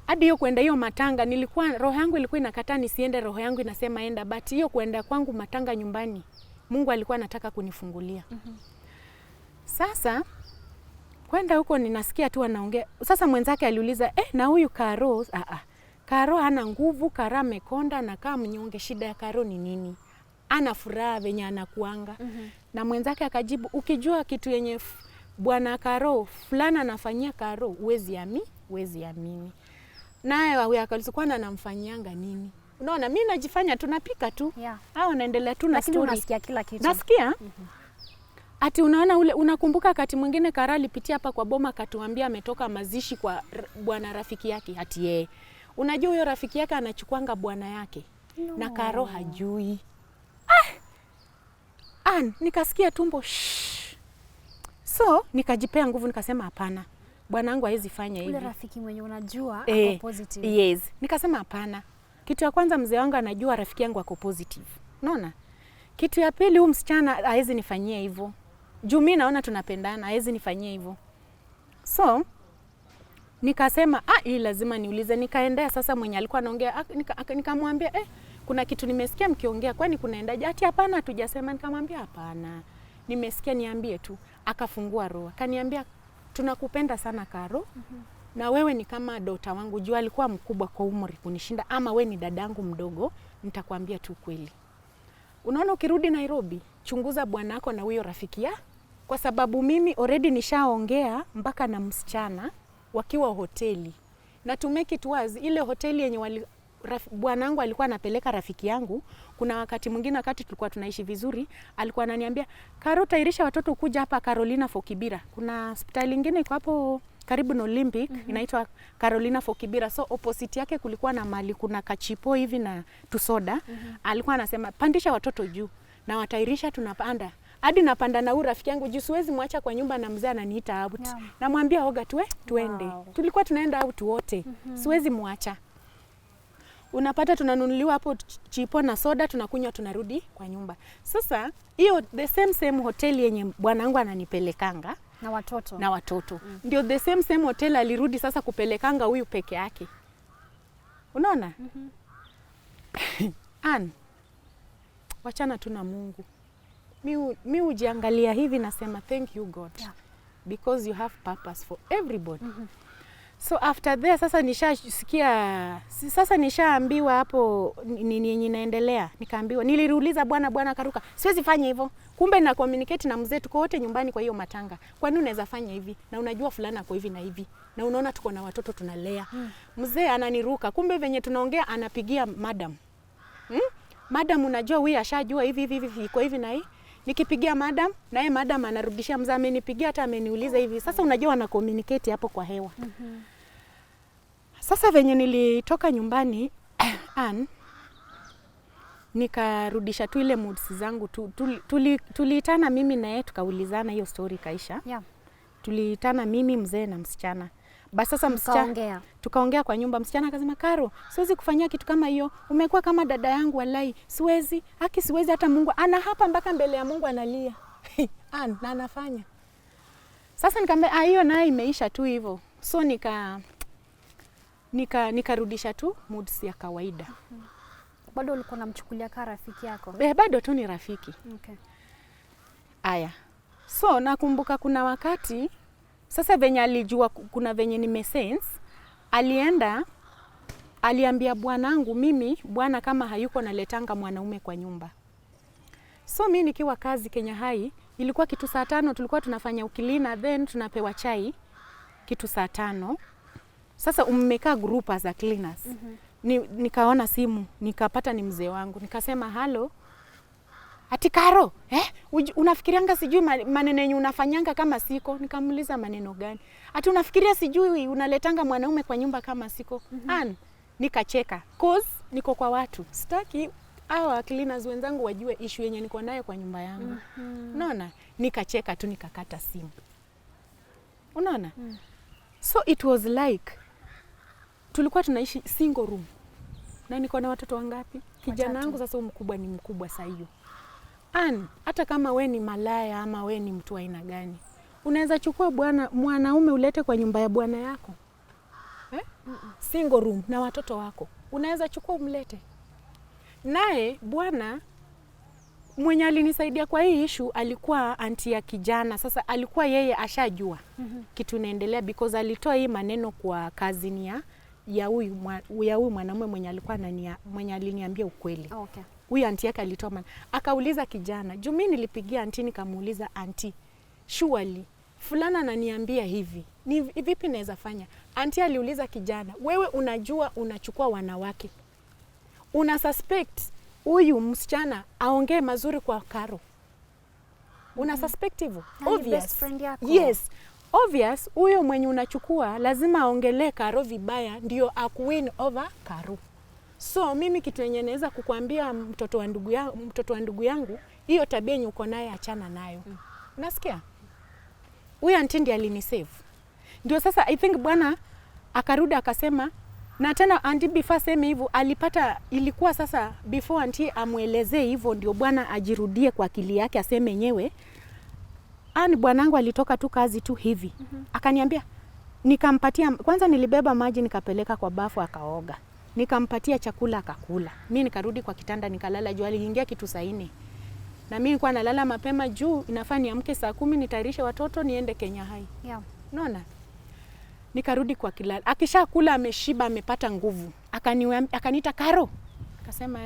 Hadi hiyo kwenda hiyo matanga, roho yangu ilikuwa inakataa nisiende, roho yangu inasema enda, but hiyo kwenda kwangu matanga nyumbani, Mungu alikuwa anataka kunifungulia. Sasa kwenda huko ninasikia tu anaongea. Sasa mwenzake aliuliza, na huyu Karo, Karo hana nguvu, Karo amekonda na kama mnyonge, shida ya Karo ni nini? Ana furaha venye anakuanga. Na mwenzake akajibu, ukijua kitu yenye bwana Karo fulana anafanyia Karo, huwezi amini. Naye huyo akalikuwa anamfanyianga nini? Unaona, mimi najifanya tunapika tu. Hao naendelea tu na story. Lakini unasikia kila kitu. Nasikia? Ati unaona unakumbuka wakati mwingine Kara alipitia hapa kwa boma akatuambia ametoka mazishi kwa bwana rafiki yake, ati yeye. Unajua huyo rafiki yake anachukuanga bwana yake. Na Karo hajui. Nikasikia tumbo. So nikajipea nguvu nikasema hapana. Bwanangu hawezi fanya hivi. Ule rafiki mwenye unajua ako positive. Yes. Nikasema hapana. Kitu ya kwanza mzee wangu anajua rafiki yangu ako positive. Unaona? Kitu ya pili huyu msichana hawezi nifanyia hivyo. Juu mimi naona tunapendana, hawezi nifanyia hivyo. So nikasema hii lazima niulize. Nikaendea sasa mwenye alikuwa anaongea, nikamwambia kuna kitu nimesikia mkiongea, kwani kunaendaje? Ati hapana, hatujasema. Nikamwambia hapana, nimesikia, niambie tu. Akafungua roho, akaniambia tunakupenda sana Karo. Na wewe ni kama dota wangu. Juu alikuwa mkubwa kwa umri kunishinda, ama wewe ni dadangu mdogo, nitakwambia tu kweli. Unaona, ukirudi Nairobi, chunguza bwanako na huyo rafiki ya, kwa sababu mimi already nishaongea mpaka na msichana wakiwa hoteli. Na to make it was, ile hoteli yenye bwanangu alikuwa anapeleka rafiki yangu, kuna wakati mwingine wakati tulikuwa tunaishi vizuri, alikuwa ananiambia, Karo, tairisha watoto kuja hapa Carolina for Kibera. Kuna hospitali nyingine iko hapo karibu na Olympic, inaitwa Carolina for Kibera. So opposite yake kulikuwa na mali, kuna kachipo hivi na tusoda. Alikuwa anasema pandisha watoto juu na watairisha, tunapanda. Hadi napanda na huyu rafiki yangu juu siwezi mwacha kwa nyumba na mzee ananiita out. Yeah. Namwambia Oga tuende. Wow. Tulikuwa tunaenda out wote. Siwezi mwacha. Unapata tunanunuliwa hapo chipo na soda, tunakunywa, tunarudi kwa nyumba. Sasa hiyo the same hotel yenye bwanangu ananipelekanga Na watoto. Ndio the same hotel alirudi sasa kupelekanga huyu peke yake. Unaona? Wachana tu na Mungu. Mi ujiangalia hivi nasema thank you God. Yeah. Because you have purpose for everybody. So after there sasa nishaambiwa hapo nini inaendelea. Nikaambiwa, niliuliza bwana karuka, siwezi fanya hivyo. Kumbe na communicate na mzee, tuko wote nyumbani kwa hiyo matanga. Kwa nini unaweza fanya hivi? Na unajua fulana kwa hivi na hivi. Na unaona tuko na watoto tunalea. Mzee ananiruka. Kumbe venye tunaongea anapigia madam. Madam unajua huyu ashajua hivi kwa hivi na hii. Nikipigia madam, naye madam anarudishia mzee, amenipigia hata ameniuliza hivi. Sasa unajua wana communicate hapo kwa hewa. Sasa venye nilitoka nyumbani nikarudisha tu ile moods zangu tuliitana mimi na yeye tukaulizana, hiyo story kaisha. Yeah. Tuliitana mimi, mzee na msichana. Basi sasa msichana tukaongea kwa nyumba, msichana akasema, Karo, siwezi kufanyia kitu kama hiyo. Umekuwa kama dada yangu wallahi. Siwezi hata Mungu ana hapa mpaka mbele ya Mungu analia. Na anafanya. Sasa nikamwambia hiyo naye imeisha tu hivyo. So nikarudisha tu moods ya kawaida. Bado ulikuwa unamchukulia kama rafiki yako? Bado tu ni rafiki. Okay. Aya. So nakumbuka kuna wakati sasa venye alijua kuna venye nimesense, aliambia bwanangu, mimi bwana kama hayuko naletanga mwanaume kwa nyumba. So mimi nikiwa kazi Kenya Hai, ilikuwa kitu saa 5 tulikuwa tunafanya ukilina, then tunapewa chai kitu saa 5. Sasa umekaa group as a cleaners. Nikaona simu, nikapata ni mzee wangu. Nikasema halo. Ati Karo, unafikirianga sijui maneno yenye unafanyanga kama siko? Nikamuuliza maneno gani? Ati unafikiria sijui unaletanga mwanaume kwa nyumba kama siko? Nikacheka. Cause niko kwa watu. Sitaki hawa cleaners wenzangu wajue issue yenye niko nayo kwa nyumba yangu. Unaona? Nikacheka tu, nikakata simu. Unaona? So it was like tulikuwa tunaishi single room. Na niko na watoto wangapi? Kijana wangu sasa mkubwa ni mkubwa saa hiyo. Hata kama we ni malaya ama we ni mtu aina gani, unaweza chukua mwanaume ulete kwa nyumba ya bwana yako. Single room na watoto wako. Unaweza chukua umlete. Naye bwana mwenye alinisaidia kwa hii issue alikuwa anti ya kijana. Sasa alikuwa yeye ashajua kitu inaendelea because alitoa hii maneno kwa kazini ya huyu mwanamume mwenye aliniambia ukweli. Okay. Huyu anti yake alitoa akauliza kijana. Juu mimi nilipigia anti nikamuuliza, anti, surely fulana ananiambia hivi. Ni vipi naweza fanya? Anti aliuliza kijana, wewe unajua unachukua wanawake. Una suspect huyu msichana aongee mazuri kwa Karo. Una suspect hivyo? Obvious. Best friend yako. Yes. Obvious, huyo mwenye unachukua lazima aongelee Karo vibaya ndio akuwin over Karo. So mimi kitu yenye naweza kukuambia mtoto wa ndugu yangu, hiyo tabia yenye uko naye achana nayo. Unasikia? Huyu auntie ndiye alinisave. Ndio sasa I think bwana akarudi akasema, na tena auntie before sema hivyo ilikuwa sasa before auntie amuelezee hivyo ndio bwana ajirudie kwa akili yake aseme yenyewe. Bwanangu alitoka tu kazi tu hivi. Akaniambia, nikampatia kwanza, nilibeba maji nikapeleka kwa bafu akaoga. Nikampatia chakula akakula. Mimi nikarudi kwa kitanda nikalala. Juu aliingia kitu saa 4. Na mimi nilikuwa nalala mapema juu inafaa niamke saa 10 nitayarishe watoto niende Kenya Hai. Yeah. Unaona? Nikarudi kwa kilala. Akishakula ameshiba amepata nguvu. Akaniita, Karo. Akasema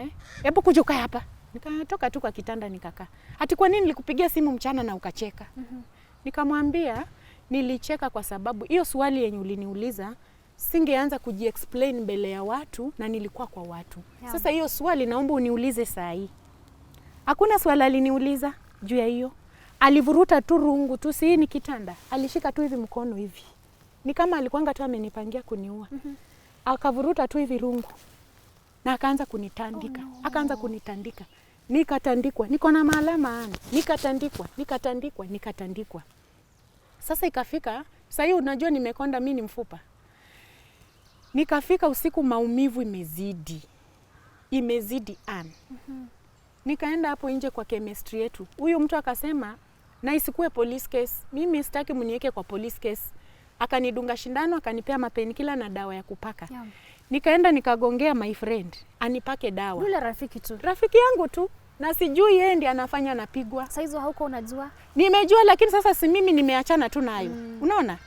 hebu kuja ukae hapa. Nikatoka tu kwa kitanda nikakaa. Ati kwa nini nilikupigia simu mchana na ukacheka? Nikamwambia nilicheka kwa sababu hiyo swali yenye uliniuliza singeanza kujiexplain mbele ya watu na nilikuwa kwa watu. Yeah. Sasa hiyo swali naomba uniulize saa hii. Hakuna swali aliniuliza juu ya hiyo. Alivuruta tu rungu tu, si ni kitanda. Alishika tu hivi mkono hivi. Ni kama alikuanga tu amenipangia kuniua. Akavuruta tu hivi rungu. Na akaanza kunitandika. Akaanza kunitandika. nikatandikwa, niko na maalama nikatandikwa. Sasa ikafika sasa hiyo, unajua nimekonda mimi ni mfupa. Nikafika usiku, maumivu imezidi Ann. Nikaenda hapo nje kwa chemistry yetu. Huyu mtu akasema na isikue police case. Mimi sitaki mniweke kwa police case. Akanidunga shindano, akanipea mapenikila na dawa ya kupaka. Yeah. Nikaenda nikagongea my friend anipake dawa. Yule rafiki tu. Rafiki yangu tu. Na sijui yeye ndiye anafanya napigwa. Sasa hizo hauko unajua? Nimejua, lakini sasa si mimi nimeachana tu nayo. Unaona?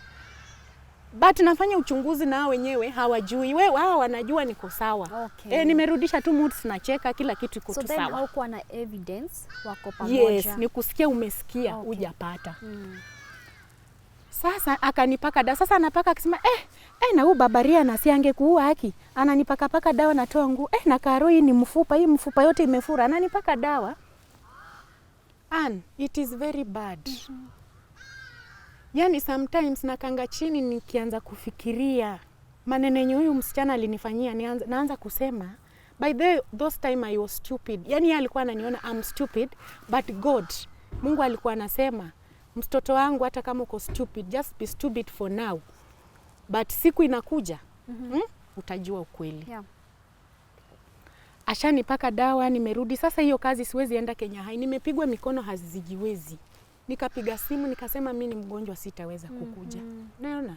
But nafanya uchunguzi na hao wenyewe hawajui. Wao wanajua niko sawa. Okay. Nimerudisha tu moods na cheka, kila kitu iko tu sawa. So then haukuwa na evidence wako pamoja. Yes, ni kusikia umesikia, hujapata. Sasa akanipaka dawa. Sasa anapaka akisema na huyu babaria na si angekuua haki. Ananipaka dawa, natoa nguo. Na karo hii ni mfupa, hii mfupa yote imefura. Ananipaka dawa. And it is very bad. Yani sometimes nakanga chini nikianza kufikiria maneno yenye huyu msichana alinifanyia, naanza kusema by those time I was stupid. Yani yeye alikuwa ananiona I'm stupid, but God, Mungu alikuwa anasema mtoto wangu, hata kama uko stupid, just be stupid for now. But siku inakuja, utajua ukweli. Yeah. Ashanipaka dawa, nimerudi. Sasa hiyo kazi siwezi enda Kenya Hai. Nimepigwa mikono hazijiwezi. Nikapiga simu nikasema mimi ni mgonjwa, sitaweza kukuja. Naona?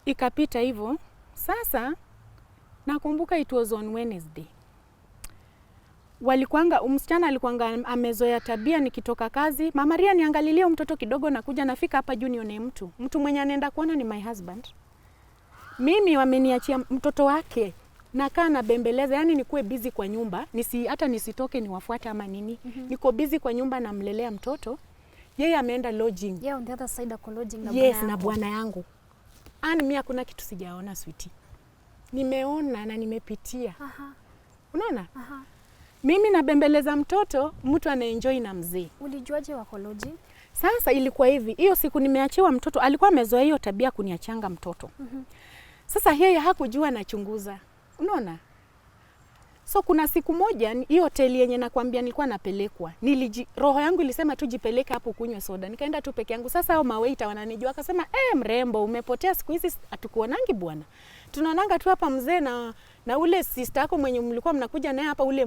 Ikapita hivyo. Sasa nakumbuka it was on Wednesday. Msichana alikuanga amezoea tabia, nikitoka kazi, Mama Ria niangalilie mtoto kidogo, nakuja nafika hapa juu nione mtu mwenye anaenda kuona ni my husband. Mimi wameniachia mtoto wake, nakaa na bembeleza, yani nikuwe busy kwa nyumba, hata nisitoke niwafuate ama nini. Niko busy kwa nyumba na mlelea mtoto. Yeye ameenda lodging. Yeah, on the other side ako lodging na bwana. Yes, na bwana yangu. Mimi hakuna kitu sijaona sweetie. Nimeona na nimepitia. Unaona? Mimi nabembeleza mtoto, mtu anaenjoy na mzee. Ulijuaje wako lodging? Sasa ilikuwa hivi, hiyo siku nimeachiwa mtoto, alikuwa amezoea hiyo tabia kuniachanga mtoto. Sasa yeye hakujua nachunguza. Unaona? So kuna siku moja, hiyo hoteli yenye nakwambia nilikuwa napelekwa. Roho yangu ilisema tu jipeleke hapo kunywe soda. Nikaenda tu peke yangu. Sasa hao mawaita wananijua, akasema, mrembo, umepotea siku hizi, hatukuonangi bwana. Tunaonanga tu hapa mzee na ule sister yako mwenye mlikuwa mnakuja naye hapa, ule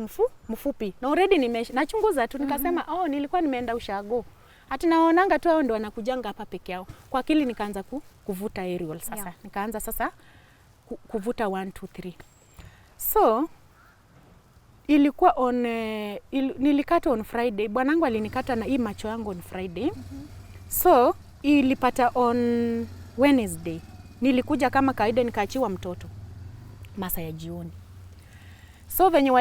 mfupi. Na already nachunguza tu, nikasema nilikuwa nimeenda ushago. Hata naonanga tu hao ndio wanakujanga hapa peke yao. Kwa akili nikaanza kuvuta aerial sasa. Yeah. Nikaanza sasa kuvuta 1 2 3. So ilikuwa nilikata on Friday. Bwanangu alinikata na hii macho yangu on Friday. So ilipata on Wednesday. Nilikuja kama kawaida, nikaachiwa mtoto masaa ya jioni. So venye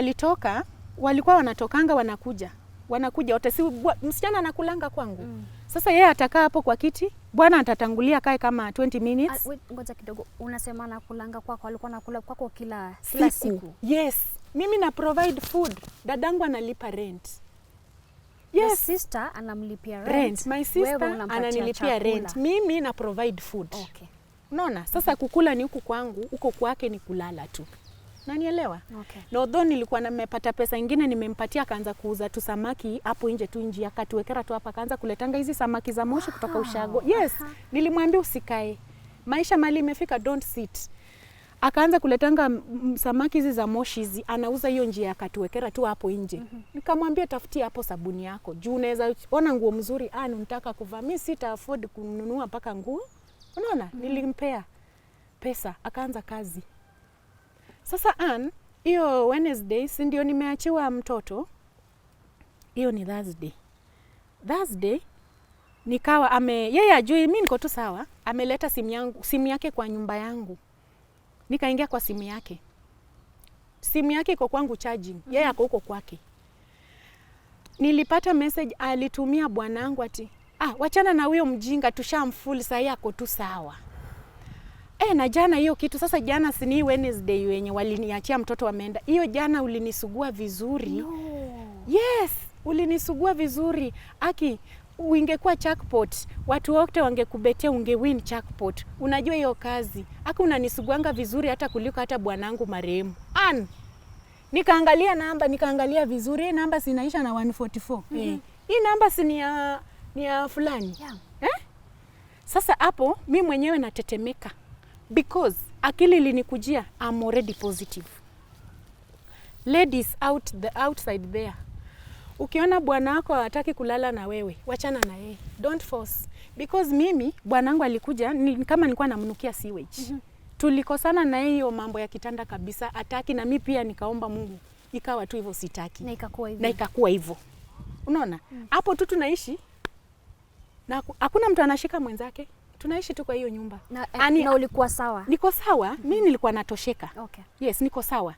walikuwa wanatokanga wanakuja wote, si msichana anakulanga kwangu. Sasa yeye atakaa hapo kwa kiti, bwana atatangulia kae kama 20 minutes. Ngoja kidogo, unasema anakulanga kwako, alikuwa anakula kwako kila siku? Yes, mimi na provide food, dadangu analipa rent. Yes, the sister anamlipia rent. My sister ananilipia rent. Mimi na provide food. Okay. Unaona? Sasa kukula ni huku kwangu, huko kwake ni kulala tu. Nanielewa? Okay. Na although nilikuwa nimepata pesa nyingine nimempatia, akaanza kuuza tu samaki hapo nje tu njia, akatuwekera tu hapa, akaanza kuletanga hizi samaki za moshi kutoka ushago. Yes, nilimwambia usikae. Maisha mali imefika, don't sit. Akaanza kuletanga samaki hizi za moshi hizi, anauza hiyo njia, akatuwekera tu hapo nje. Nikamwambia tafutia hapo sabuni yako. Juu unaweza ona nguo mzuri, unataka kuvaa. Mimi sita afford kununua mpaka nguo. Unaona? Nilimpea pesa, akaanza kazi. Sasa hiyo Wednesday si ndio nimeachiwa mtoto. Hiyo ni Thursday nikawa yeye ajui mimi niko tu sawa, ameleta simu yake kwa nyumba yangu. Nikaingia kwa simu yake. Simu yake iko kwangu charging. Yeye ako huko kwake. Nilipata message alitumia bwanangu ati, wachana na huyo mjinga, tushamfull sasa, yako tu sawa. Na jana hiyo kitu sasa, jana si ni Wednesday wenye waliniachia mtoto wameenda. Hiyo jana ulinisugua vizuri. No. Yes, ulinisugua vizuri. Ungekuwa jackpot, watu wote wangekubetea, ungewin jackpot. Unajua hiyo kazi. Unanisuguanga vizuri hata kuliko hata bwanangu marehemu. Nikaangalia namba, nikaangalia vizuri, hii namba sinaisha na 144. Hii namba si ni ya fulani. Sasa hapo mi mwenyewe natetemeka because akili linikujia I'm already positive. Ladies outside there. Ukiona bwana wako hataki kulala na wewe, wachana na yeye. Don't force. Because mimi bwanangu alikuja kama nilikuwa namnukia sewage. Tulikosana na hiyo mambo ya kitanda kabisa, hataki, na mimi pia nikaomba Mungu. Ikawa tu hivyo, sitaki. Na ikakuwa hivyo. Unaona? Hapo tu tunaishi. Na hakuna mtu anashika mwenzake. Tunaishi tu kwa hiyo nyumba. Na ulikuwa sawa? Niko sawa. Mimi nilikuwa natosheka. Okay. Yes, niko sawa.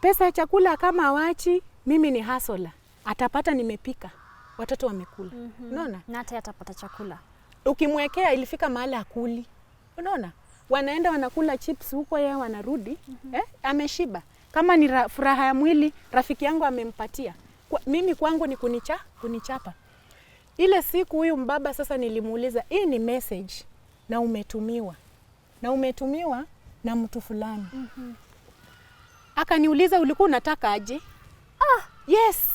Pesa ya chakula kama hawachi, mimi ni hustler. Atapata nimepika. Watoto wamekula. Unaona? Na hata atapata chakula. Ukimwekea ilifika mahali hakuli. Unaona? Wanaenda wanakula chips huko, yeye wanarudi. Ameshiba. Kama ni furaha ya mwili, rafiki yangu amempatia. Mimi kwangu ni kunichapa. Ile siku huyu mbaba sasa nilimuuliza, hii ni message na umetumiwa. Na umetumiwa na mtu fulani. Akaniuliza, ulikuwa unataka aje? Yes.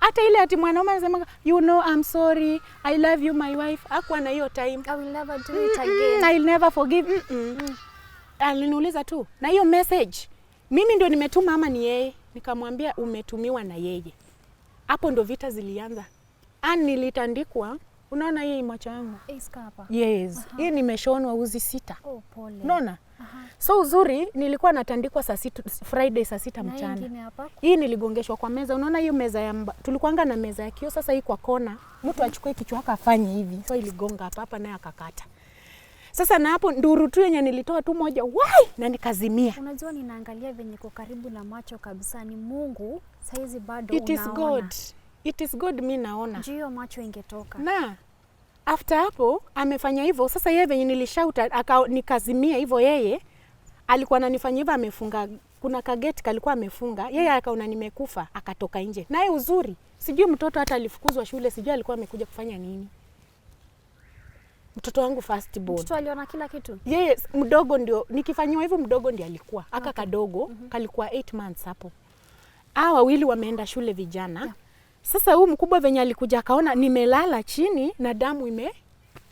Hata ile ati mwanaume anasema, you know I'm sorry, I love you my wife. Hakuwa na hiyo time. I will never do it again. I'll never forgive. Aliniuliza tu. Na hiyo message, mimi ndio nimetuma ama ni yeye? Nikamwambia umetumiwa na yeye. Hapo ndo vita zilianza. Nilitandikwa. Unaona hii macho yangu? Hapa. Yes. Hii nimeshonwa uzi 6. Oh, pole. Unaona? So uzuri nilikuwa natandikwa saa 6 Friday saa 6 mchana. Hii niligongeshwa kwa meza. Unaona hiyo meza ya tulikuanga na meza ya kio, sasa hii kwa kona. Mtu achukue kichwa yake afanye hivi. So iligonga hapa naye akakata. Sasa na hapo nduru tu yenye nilitoa tu moja, na nikazimia. Unajua ninaangalia venye kwa karibu na macho kabisa, ni Mungu saizi bado unaona. It is God mimi naona. Ndio macho ingetoka. Na after hapo amefanya hivyo. Sasa yeye venye nilishauta nikazimia hivyo, yeye alikuwa ananifanyia hivyo, amefunga, kuna kageti kalikuwa amefunga, yeye akaona nimekufa akatoka nje. Naye uzuri, sijui mtoto hata alifukuzwa shule, sijui alikuwa amekuja kufanya nini. Mtoto wangu first born. Mtoto aliona kila kitu? Yes, mdogo ndio nikifanywa hivyo, mdogo ndio alikuwa. Aka kadogo kalikuwa 8 months hapo. Hao wawili wameenda shule vijana. Sasa huyu mkubwa venye alikuja akaona nimelala chini na damu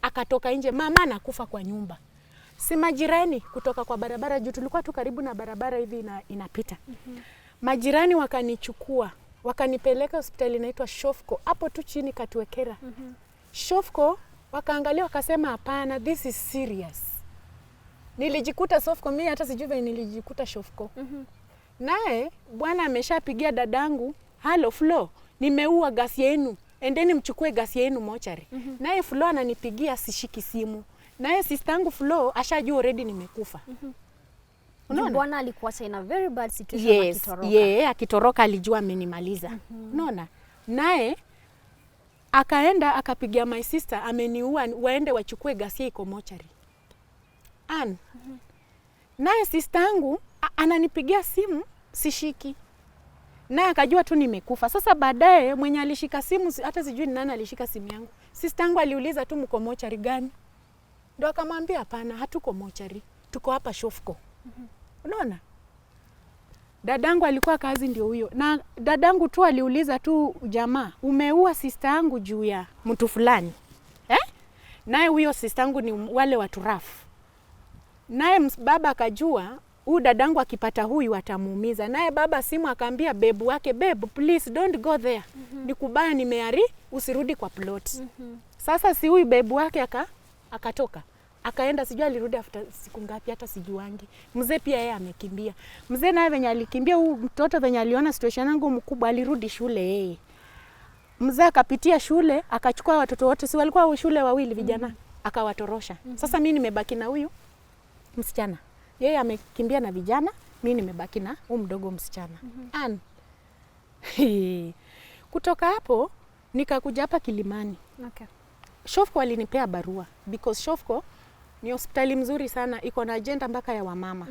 akatoka nje, mama anakufa kwa nyumba. Si majirani kutoka kwa barabara juu tulikuwa tu karibu na barabara hivi inapita. Majirani wakanichukua, wakanipeleka hospitali inaitwa Shofco. Hapo tu chini Katuekera. Shofco wakaangalia wakasema hapana, this is serious. Nilijikuta Shofco, mimi hata sijui vile nilijikuta Shofco. Naye bwana ameshapigia dadangu, "Hello Flo, nimeua gasi yenu. Endeni mchukue gasi yenu mochari." Naye Flo ananipigia sishiki simu. Naye sistangu Flo ashajua already nimekufa. Unaona? Bwana alikuwa in a very bad situation akitoroka. Akitoroka alijua amenimaliza. Unaona? Naye akaenda akapigia my sister, ameniua, waende wachukue gasi iko mochari. Naye sistangu ananipigia simu sishiki. Naye akajua tu nimekufa. Sasa baadaye mwenye alishika simu, hata sijui ni nani alishika simu yangu. Sistangu aliuliza tu mko mochari gani? Ndio akamwambia hapana, hatuko mochari. Tuko hapa Shofco. Unaona? Dadangu alikuwa kazi ndio huyo. Na dadangu tu aliuliza tu, jamaa, umeua sister yangu juu ya mtu fulani? Naye huyo sister yangu ni wale watu rafu. Naye baba akajua huyu dadangu akipata huyu atamuumiza. Naye baba simu akaambia bebu wake, "Babe, please don't go there. Nikubaya nimeari, usirudi kwa plot." Sasa si huyu bebu wake akatoka. Akaenda, sijui alirudi after siku ngapi, hata sijuangi. Mzee pia yeye amekimbia. Mzee naye venye alikimbia, huyu mtoto venye aliona situation yangu mkubwa alirudi shule yeye. Mzee akapitia shule, akachukua watoto wote, si walikuwa shule wawili vijana, akawatorosha. Sasa mimi nimebaki na huyu msichana. Yeye amekimbia na vijana, mimi nimebaki na huyu mdogo msichana. Kutoka hapo nikakuja hapa Kilimani. Okay. Shofco alinipea barua because Shofco ni hospitali mzuri sana, iko na agenda mpaka ya wamama.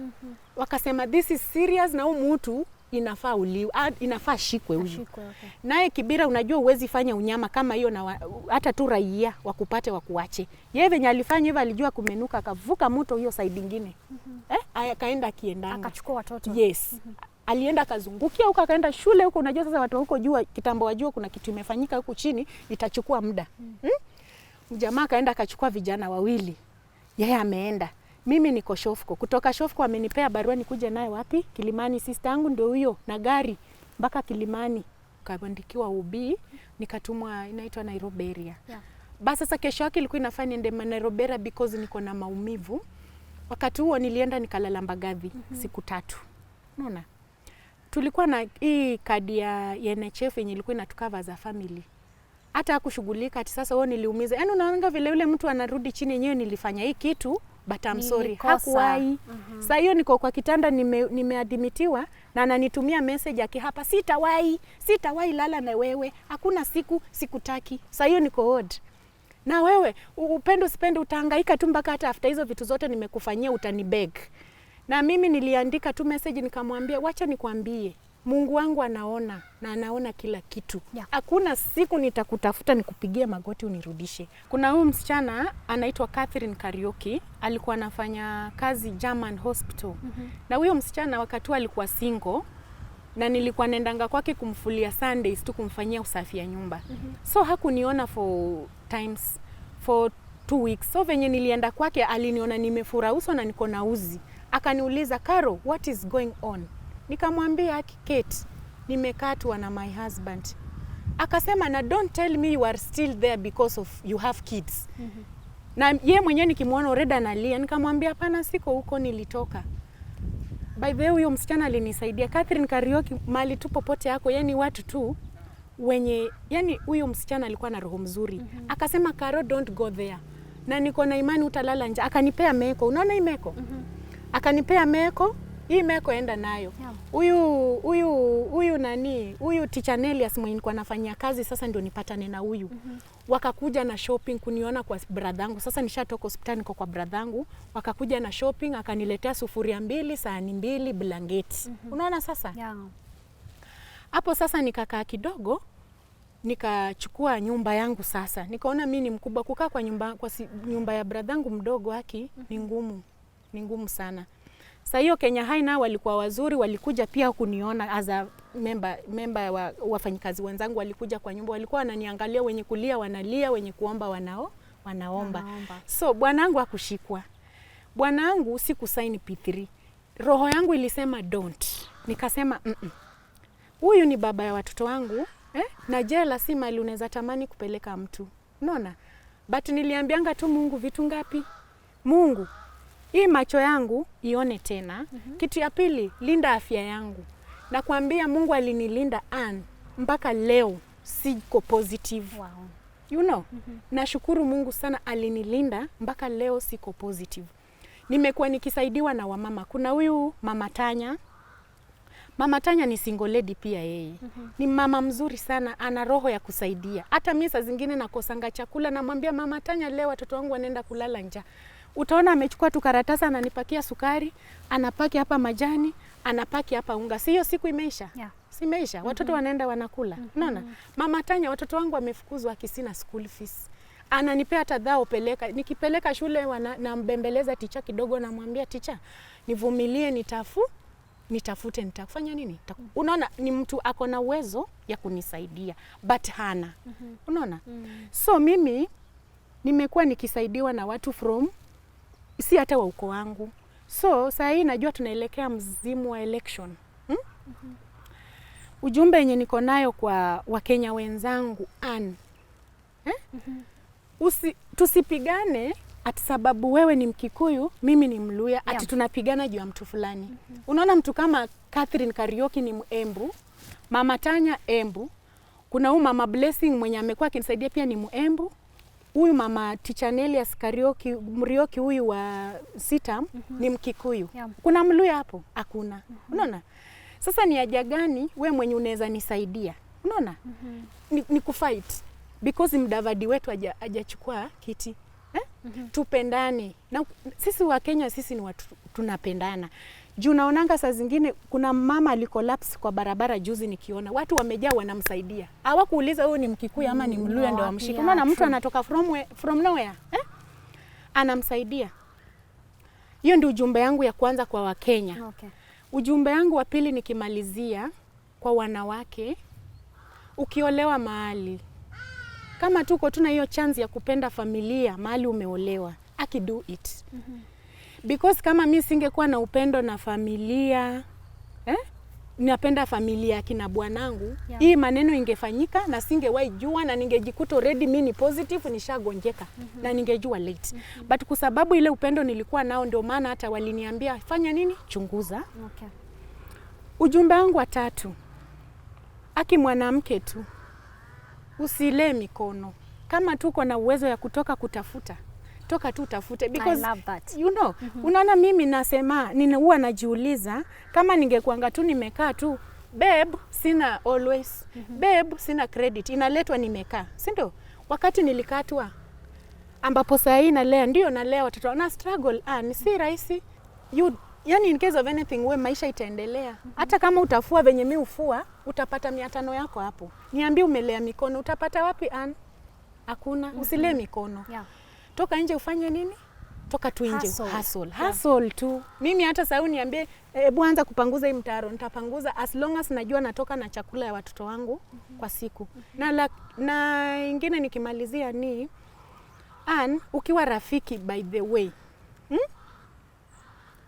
Wakasema this is serious na huyu mtu inafaa inafaa shikwe huyu. Okay. Naye Kibira, unajua uwezi fanya unyama kama hiyo na hata tu raia wakupate wakuache. Yeye venye alifanya hivyo, alijua kumenuka, akavuka mto hiyo side nyingine. Akaenda akiendanga. Akachukua watoto. Yes. alienda kazungukia huko, akaenda shule huko. Unajua sasa watu huko jua kitambo, wajua kuna kitu imefanyika huko chini, itachukua muda. Jamaa akaenda akachukua vijana wawili, yeye ameenda, mimi niko Shofko. Kutoka Shofko amenipea barua nikuje naye wapi? Kilimani. Sister yangu ndio huyo na gari mpaka Kilimani, kaandikiwa ubii, nikatumwa inaitwa Nairobi area. Basi sasa kesho yake ilikuwa inafanya niende Nairobi area because niko na maumivu. Wakati huo nilienda nikalala Mbagathi siku 3. Unaona? Tulikuwa na hii kadi ya NHF yenye ilikuwa inatukava za family. Hata hakushughulika ati sasa wewe niliumiza. Yaani unaona vile yule mtu anarudi chini, yenyewe nilifanya hii kitu but I'm sorry. Hakuwahi. Sasa hiyo niko kwa kitanda nimeadmitiwa na ananitumia message yake hapa, sitawahi lala na wewe. Hakuna siku sikutaki. Sasa hiyo niko odd. Na wewe upendo sipende utahangaika tu mpaka hata after hizo vitu zote nimekufanyia utanibeg. Na mimi niliandika tu message nikamwambia, wacha nikwambie, Mungu wangu anaona na anaona kila kitu. Hakuna siku nitakutafuta nikupigie magoti unirudishe. Kuna huyu msichana anaitwa Catherine Kariuki, alikuwa anafanya kazi German Hospital. Na huyo msichana wakati alikuwa single, na nilikuwa nendanga kwake kumfulia Sundays tu kumfanyia usafi ya nyumba. So hakuniona for 2 weeks. So venye nilienda kwake aliniona nimefura uso na niko na uzi. Akaniuliza, Karo, what is going on? Nikamwambia, Kate, nimekatwa na my husband. Akasema, na don't tell me you are still there because of you have kids. Na yeye mwenyewe nikimwona already analia, nikamwambia hapana, siko huko, nilitoka. By the way, huyo msichana alinisaidia. Catherine Kariuki, mali tu popote yako, yani watu tu wenye, yani huyo msichana alikuwa na roho mzuri. Akasema, Karo, don't go there. Na niko na imani utalala nje. Akanipea meko. Unaona hii meko? Akanipea meko. Hii meko enda nayo. Huyu Teacher Nelias mwenye nilikuwa nafanyia kazi sasa ndio nipatane na huyu. Wakakuja na shopping kuniona kwa brother yangu. Sasa nishatoka hospitali niko kwa brother yangu. Wakakuja na shopping, akaniletea sufuria 2, sahani 2, blanketi. Unaona sasa? Hapo sasa nikakaa kidogo, nikachukua nyumba yangu sasa. Nikaona mimi ni mkubwa, kukaa kwa nyumba ya brother yangu mdogo haki ni ngumu. Ni ngumu sana. Sasa hiyo Kenya High nao walikuwa wazuri, walikuja pia kuniona as a member wa wafanyikazi wenzangu, walikuja kwa nyumba, walikuwa wananiangalia, wenye kulia wanalia, wenye kuomba wanaomba. So bwanangu hakushikwa. Bwanangu sikusaini P3. Roho yangu ilisema don't. Nikasema huyu ni baba ya watoto wangu, na jela si mali unaweza tamani kupeleka mtu. Unaona? But niliambianga tu Mungu, vitu ngapi? Mungu, hii macho yangu ione tena. Kitu ya pili, linda afya yangu. Na kuambia Mungu alinilinda mpaka leo siko positive. Wow. You know? Nashukuru Mungu sana, alinilinda mpaka leo siko positive. Nimekuwa nikisaidiwa na wamama. Kuna huyu Mama Tanya. Mama Tanya ni single lady pia yeye. Ni mama mzuri sana, ana roho ya kusaidia. Hata mimi saa zingine nakosanga chakula, namwambia Mama Tanya, leo watoto wangu wanaenda kulala njaa. Utaona amechukua tu karatasi, ananipakia sukari, anapaki hapa majani, anapaki hapa unga. Si hiyo siku imeisha? Si imeisha. Watoto wanaenda wanakula. Unaona? Mama Tanya, watoto wangu wamefukuzwa kisina school fees. Ananipea hata dhao peleka. Nikipeleka shule nambembeleza ticha kidogo, namwambia ticha, nivumilie, nitafute nitakufanya nini? Unaona, ni mtu ako na uwezo ya kunisaidia but hana. Unaona? So mimi nimekuwa nikisaidiwa na watu si hata wa ukoo wangu. So saa hii najua tunaelekea mzimu wa election. Ujumbe yenye niko nayo kwa Wakenya wenzangu tusipigane ati sababu wewe ni Mkikuyu, mimi ni Mluya, ati tunapigana juu ya mtu fulani. Unaona, mtu kama Catherine Kariuki ni Muembu, Mama Tanya Embu, kuna huyu Mama Blessing mwenye amekuwa akinisaidia pia ni Muembu, huyu Mama Teacher Nelias Kariuki Murioki huyu wa Sitam ni Mkikuyu. Kuna Mluya hapo? Hakuna. Unaona? Sasa ni haja gani we mwenye unaweza nisaidia? Unaona? Ni kufight because Mdavadi wetu hajachukua kiti. Tupendane. Na sisi wa Kenya sisi ni watu tunapendana. Juu naonanga saa zingine kuna mama alikolapse kwa barabara juzi nikiona. Watu wamejaa wanamsaidia. Hawakuuliza huyu ni Mkikuyu ama ni Mluya ndio wamshike. Unaona, mtu anatoka from nowhere, anamsaidia. Hiyo ndio ujumbe yangu ya kwanza kwa Wakenya. Ujumbe wangu wa pili nikimalizia kwa wanawake, ukiolewa mahali, kama tuko tuna hiyo chance ya kupenda familia mahali umeolewa, do it. Because kama mimi singekuwa na upendo na familia, napenda familia kina bwanangu, hii maneno ingefanyika na singewahi jua, na ningejikuta already mimi ni positive nishagonjeka na ningejua late. But kwa sababu ile upendo nilikuwa nao, ndio maana hata waliniambia fanya nini, chunguza. Okay. Ujumbe wangu wa tatu, mwanamke tu usile mikono. Kama tuko na uwezo ya kutoka kutafuta, toka tu tafute, because I love that. You know, unaona mimi nasema, huwa najiuliza kama ningekuanga tu nimekaa tu, babe sina always, babe sina credit, inaletwa nimekaa, si ndio? Wakati nilikatwa, ambapo saa hii nalea, ndio nalea watoto na struggle, ni si rahisi. Yani in case of anything, we maisha itaendelea. Hata kama utafua venye mimi ufua, utapata 500 yako hapo. Niambie umelea mikono, utapata wapi Hakuna. Usile mikono. Yeah. Toka nje ufanye nini? Toka tu nje, hustle tu. Mimi hata sasa uniambie hebu anza kupanguza hii mtaro, nitapanguza as long as najua natoka na chakula ya watoto wangu kwa siku. Na ingine nikimalizia ni ukiwa rafiki, by the way,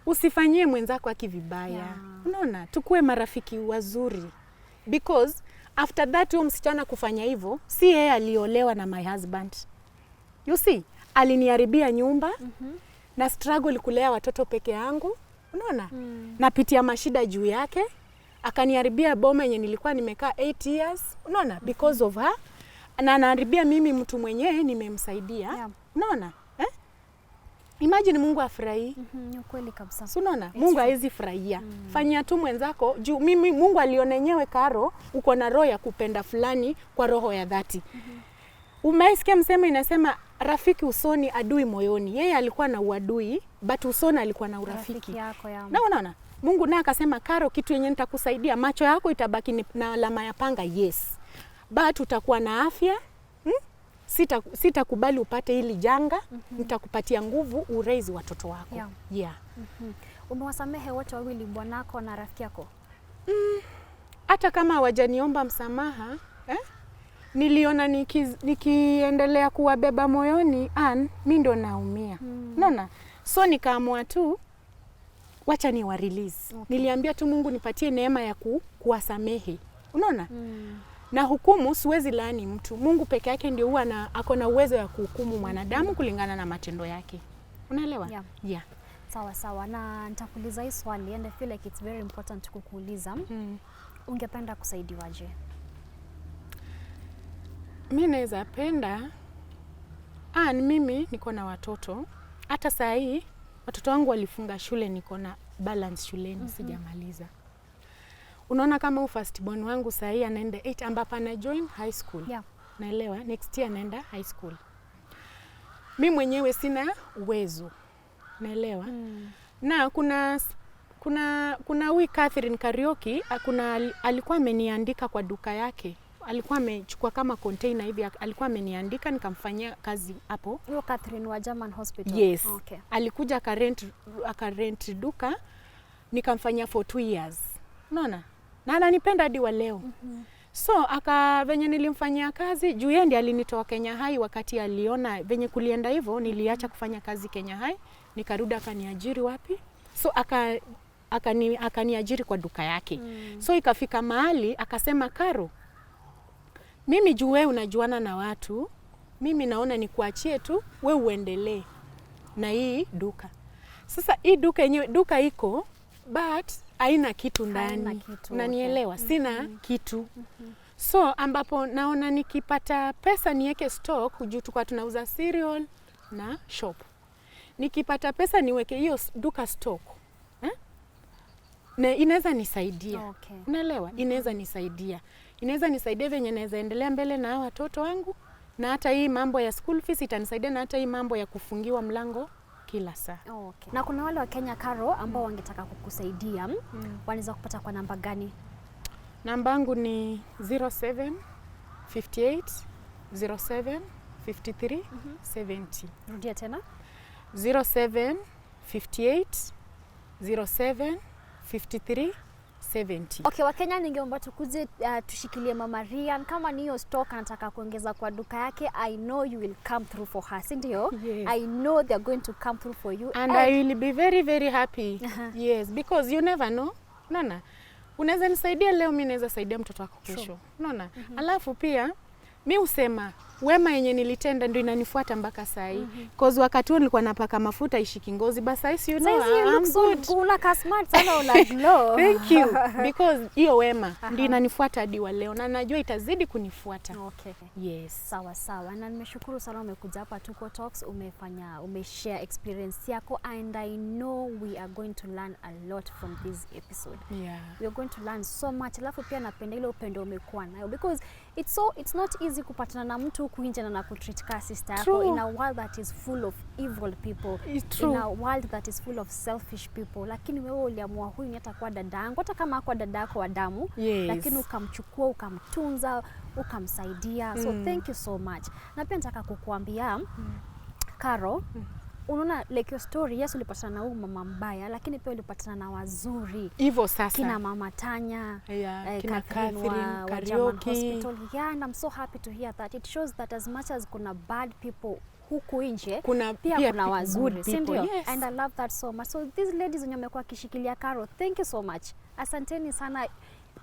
usifanyie mwenzako akivibaya. Unaona, tukue marafiki wazuri, because after that huyo msichana kufanya hivyo, si yeye aliolewa na my husband. You see, aliniharibia nyumba na struggle kulea watoto peke yangu. Unaona? Napitia mashida juu yake, akaniharibia boma yenye nilikuwa nimekaa 8 years. Unaona? Because of her. Na anaharibia mimi mtu mwenyewe nimemsaidia. Unaona? Imagine Mungu afurahi. Ni kweli kabisa. Unaona? Mungu haizi furahia. Fanyia tu mwenzako juu mimi Mungu alionenyewe Karo, uko na roho ya kupenda fulani kwa roho ya dhati. Umeisikia msemo inasema rafiki usoni, adui moyoni. Yeye alikuwa na uadui, but usoni alikuwa na urafiki. Na unaona? Mungu naye akasema, Karo, kitu yenye nitakusaidia, macho yako itabaki na alama ya panga, yes. But utakuwa na afya. Sitakubali upate hili janga. Nitakupatia nguvu uraise watoto wako. Umewasamehe wote wawili, bwanako na rafiki yako? Hata kama hawajaniomba msamaha, niliona nikiendelea kuwabeba moyoni, mimi ndo naumia. Unaona? So nikaamua tu wacha ni wa release. Niliambia tu Mungu nipatie neema ya kuwasamehe. Unaona? Na hukumu siwezi laani mtu. Mungu peke yake ndio huwa ako na uwezo ya kuhukumu mwanadamu kulingana na matendo yake. Unaelewa? Yeah. Sawa. Na nitakuuliza hii swali, and I feel like it's very important kukuuliza. Ungependa kusaidiwaje? Mimi naweza penda, mimi niko na watoto. Hata saa hii watoto wangu walifunga shule, niko na balance shuleni, sijamaliza. Unaona kama first born wangu saa hii anaenda 8 ambapo ana join high school. Naelewa next year anaenda high school. Mimi mwenyewe sina uwezo. Naelewa. Na kuna huyu Catherine Karaoke, alikuwa ameniandika kwa duka yake. Alikuwa amechukua kama container hivi, alikuwa ameniandika nikamfanyia kazi hapo. Huyo Catherine wa German Hospital? Yes. Okay. Alikuja akarent duka, nikamfanyia for 2 years. Unaona? Na ananipenda hadi wa leo. So venye nilimfanyia kazi, juu yeye ndiye alinitoa Kenya High wakati aliona venye kulienda hivyo, niliacha kufanya kazi Kenya High, nikarudi akaniajiri wapi? So akaniajiri kwa duka yake. So ikafika mahali akasema, Karo, mimi juu wewe unajuana na watu, mimi naona nikuachie tu wewe uendelee na hii duka. Sasa hii duka yenyewe, duka iko but haina kitu ndani. Unanielewa? Sina kitu. So ambapo naona nikipata pesa niweke stock, juu tukwa tunauza cereal na shop. Nikipata pesa niweke hiyo duka stock. Na inaweza nisaidia. Unaelewa? Inaweza nisaidia. Inaweza nisaidia venye naweza endelea mbele na watoto wangu, na hata hii mambo ya school fees itanisaidia, na hata hii mambo ya kufungiwa mlango kila saa. Na kuna wale wa Kenya, Karo, ambao wangetaka kukusaidia, wanaweza kupata kwa namba gani? Namba yangu ni 07 58 07 53 70. Rudia tena. 07 58 07 5370. Okay, Wakenya ningeomba tukuje tushikilie Mama Ryan. Kama ni hiyo stock anataka kuongeza kwa duka yake, I know you will come through for her, si ndio? Yes. I know they are going to come through for you. And I will be very, very happy. Yes, because you never know. Unaona? Unaweza nisaidia leo, mimi naweza saidia mtoto wako kesho. Unaona? Alafu pia mimi usema wema yenye nilitenda ndio inanifuata mpaka saa hii. Cause wakati huo nilikuwa napaka mafuta ishiki ngozi, but sasa you know I'm good. Una smart sana, una glow. Thank you. Because hiyo wema ndio inanifuata hadi wa leo na najua itazidi kunifuata. Okay. Yes. Sawa sawa. Na nimeshukuru sana umekuja hapa Tuko Talks, umeshare experience yako, and I know we are going to learn a lot from this episode. Yeah. We are going to learn so much. Alafu pia napenda ile upendo umekuwa nayo, because it's not easy kupatana na mtu huku nje na kutreat ka sister yako in a world that is full of evil people. In a world that is full of selfish people. Lakini wewe uliamua huyu ni atakuwa dadangu, hata kama hakuwa dadako wa damu, lakini ukamchukua, ukamtunza, ukamsaidia. So thank you so much. Na pia nataka kukuambia Karo, unaona like your story, yes ulipatana na huyu mama mbaya, lakini pia ulipatana na wazuri. Hivyo sasa. Kina Mama Tanya, kina Catherine, Karaoke. Hospital. Yeah, and I'm so happy to hear that. It shows that as much as kuna bad people huku nje, pia kuna wazuri, si ndio? Yes. And I love that so much. So these ladies wenye wamekuwa kishikilia Karo, thank you so much. Asanteni sana.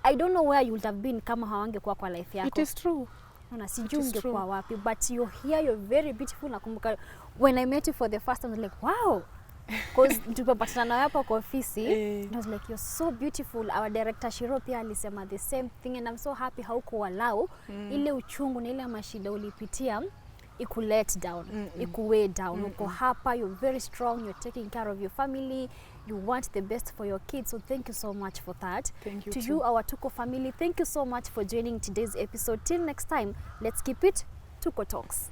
I don't know where you would have been kama hawangekuwa kwa life yako. It is true. Una sijui ungekuwa wapi, but you're here, you're very beautiful. Nakumbuka when I met you for the first time, I was like, wow. Because tulipopatana nawe hapa kwa ofisi, I was like, you're so beautiful. Our director Shiro pia alisema the same thing, and I'm so happy haukuwalau ile uchungu na ile mashida ulipitia iku let down, iku weigh down. Uko hapa, you're very strong, you're taking care of your family, you want the best for your kids. So thank you so much for that. Thank you to too. you, our Tuko family, thank you so much for joining today's episode. Till next time, let's keep it Tuko Talks.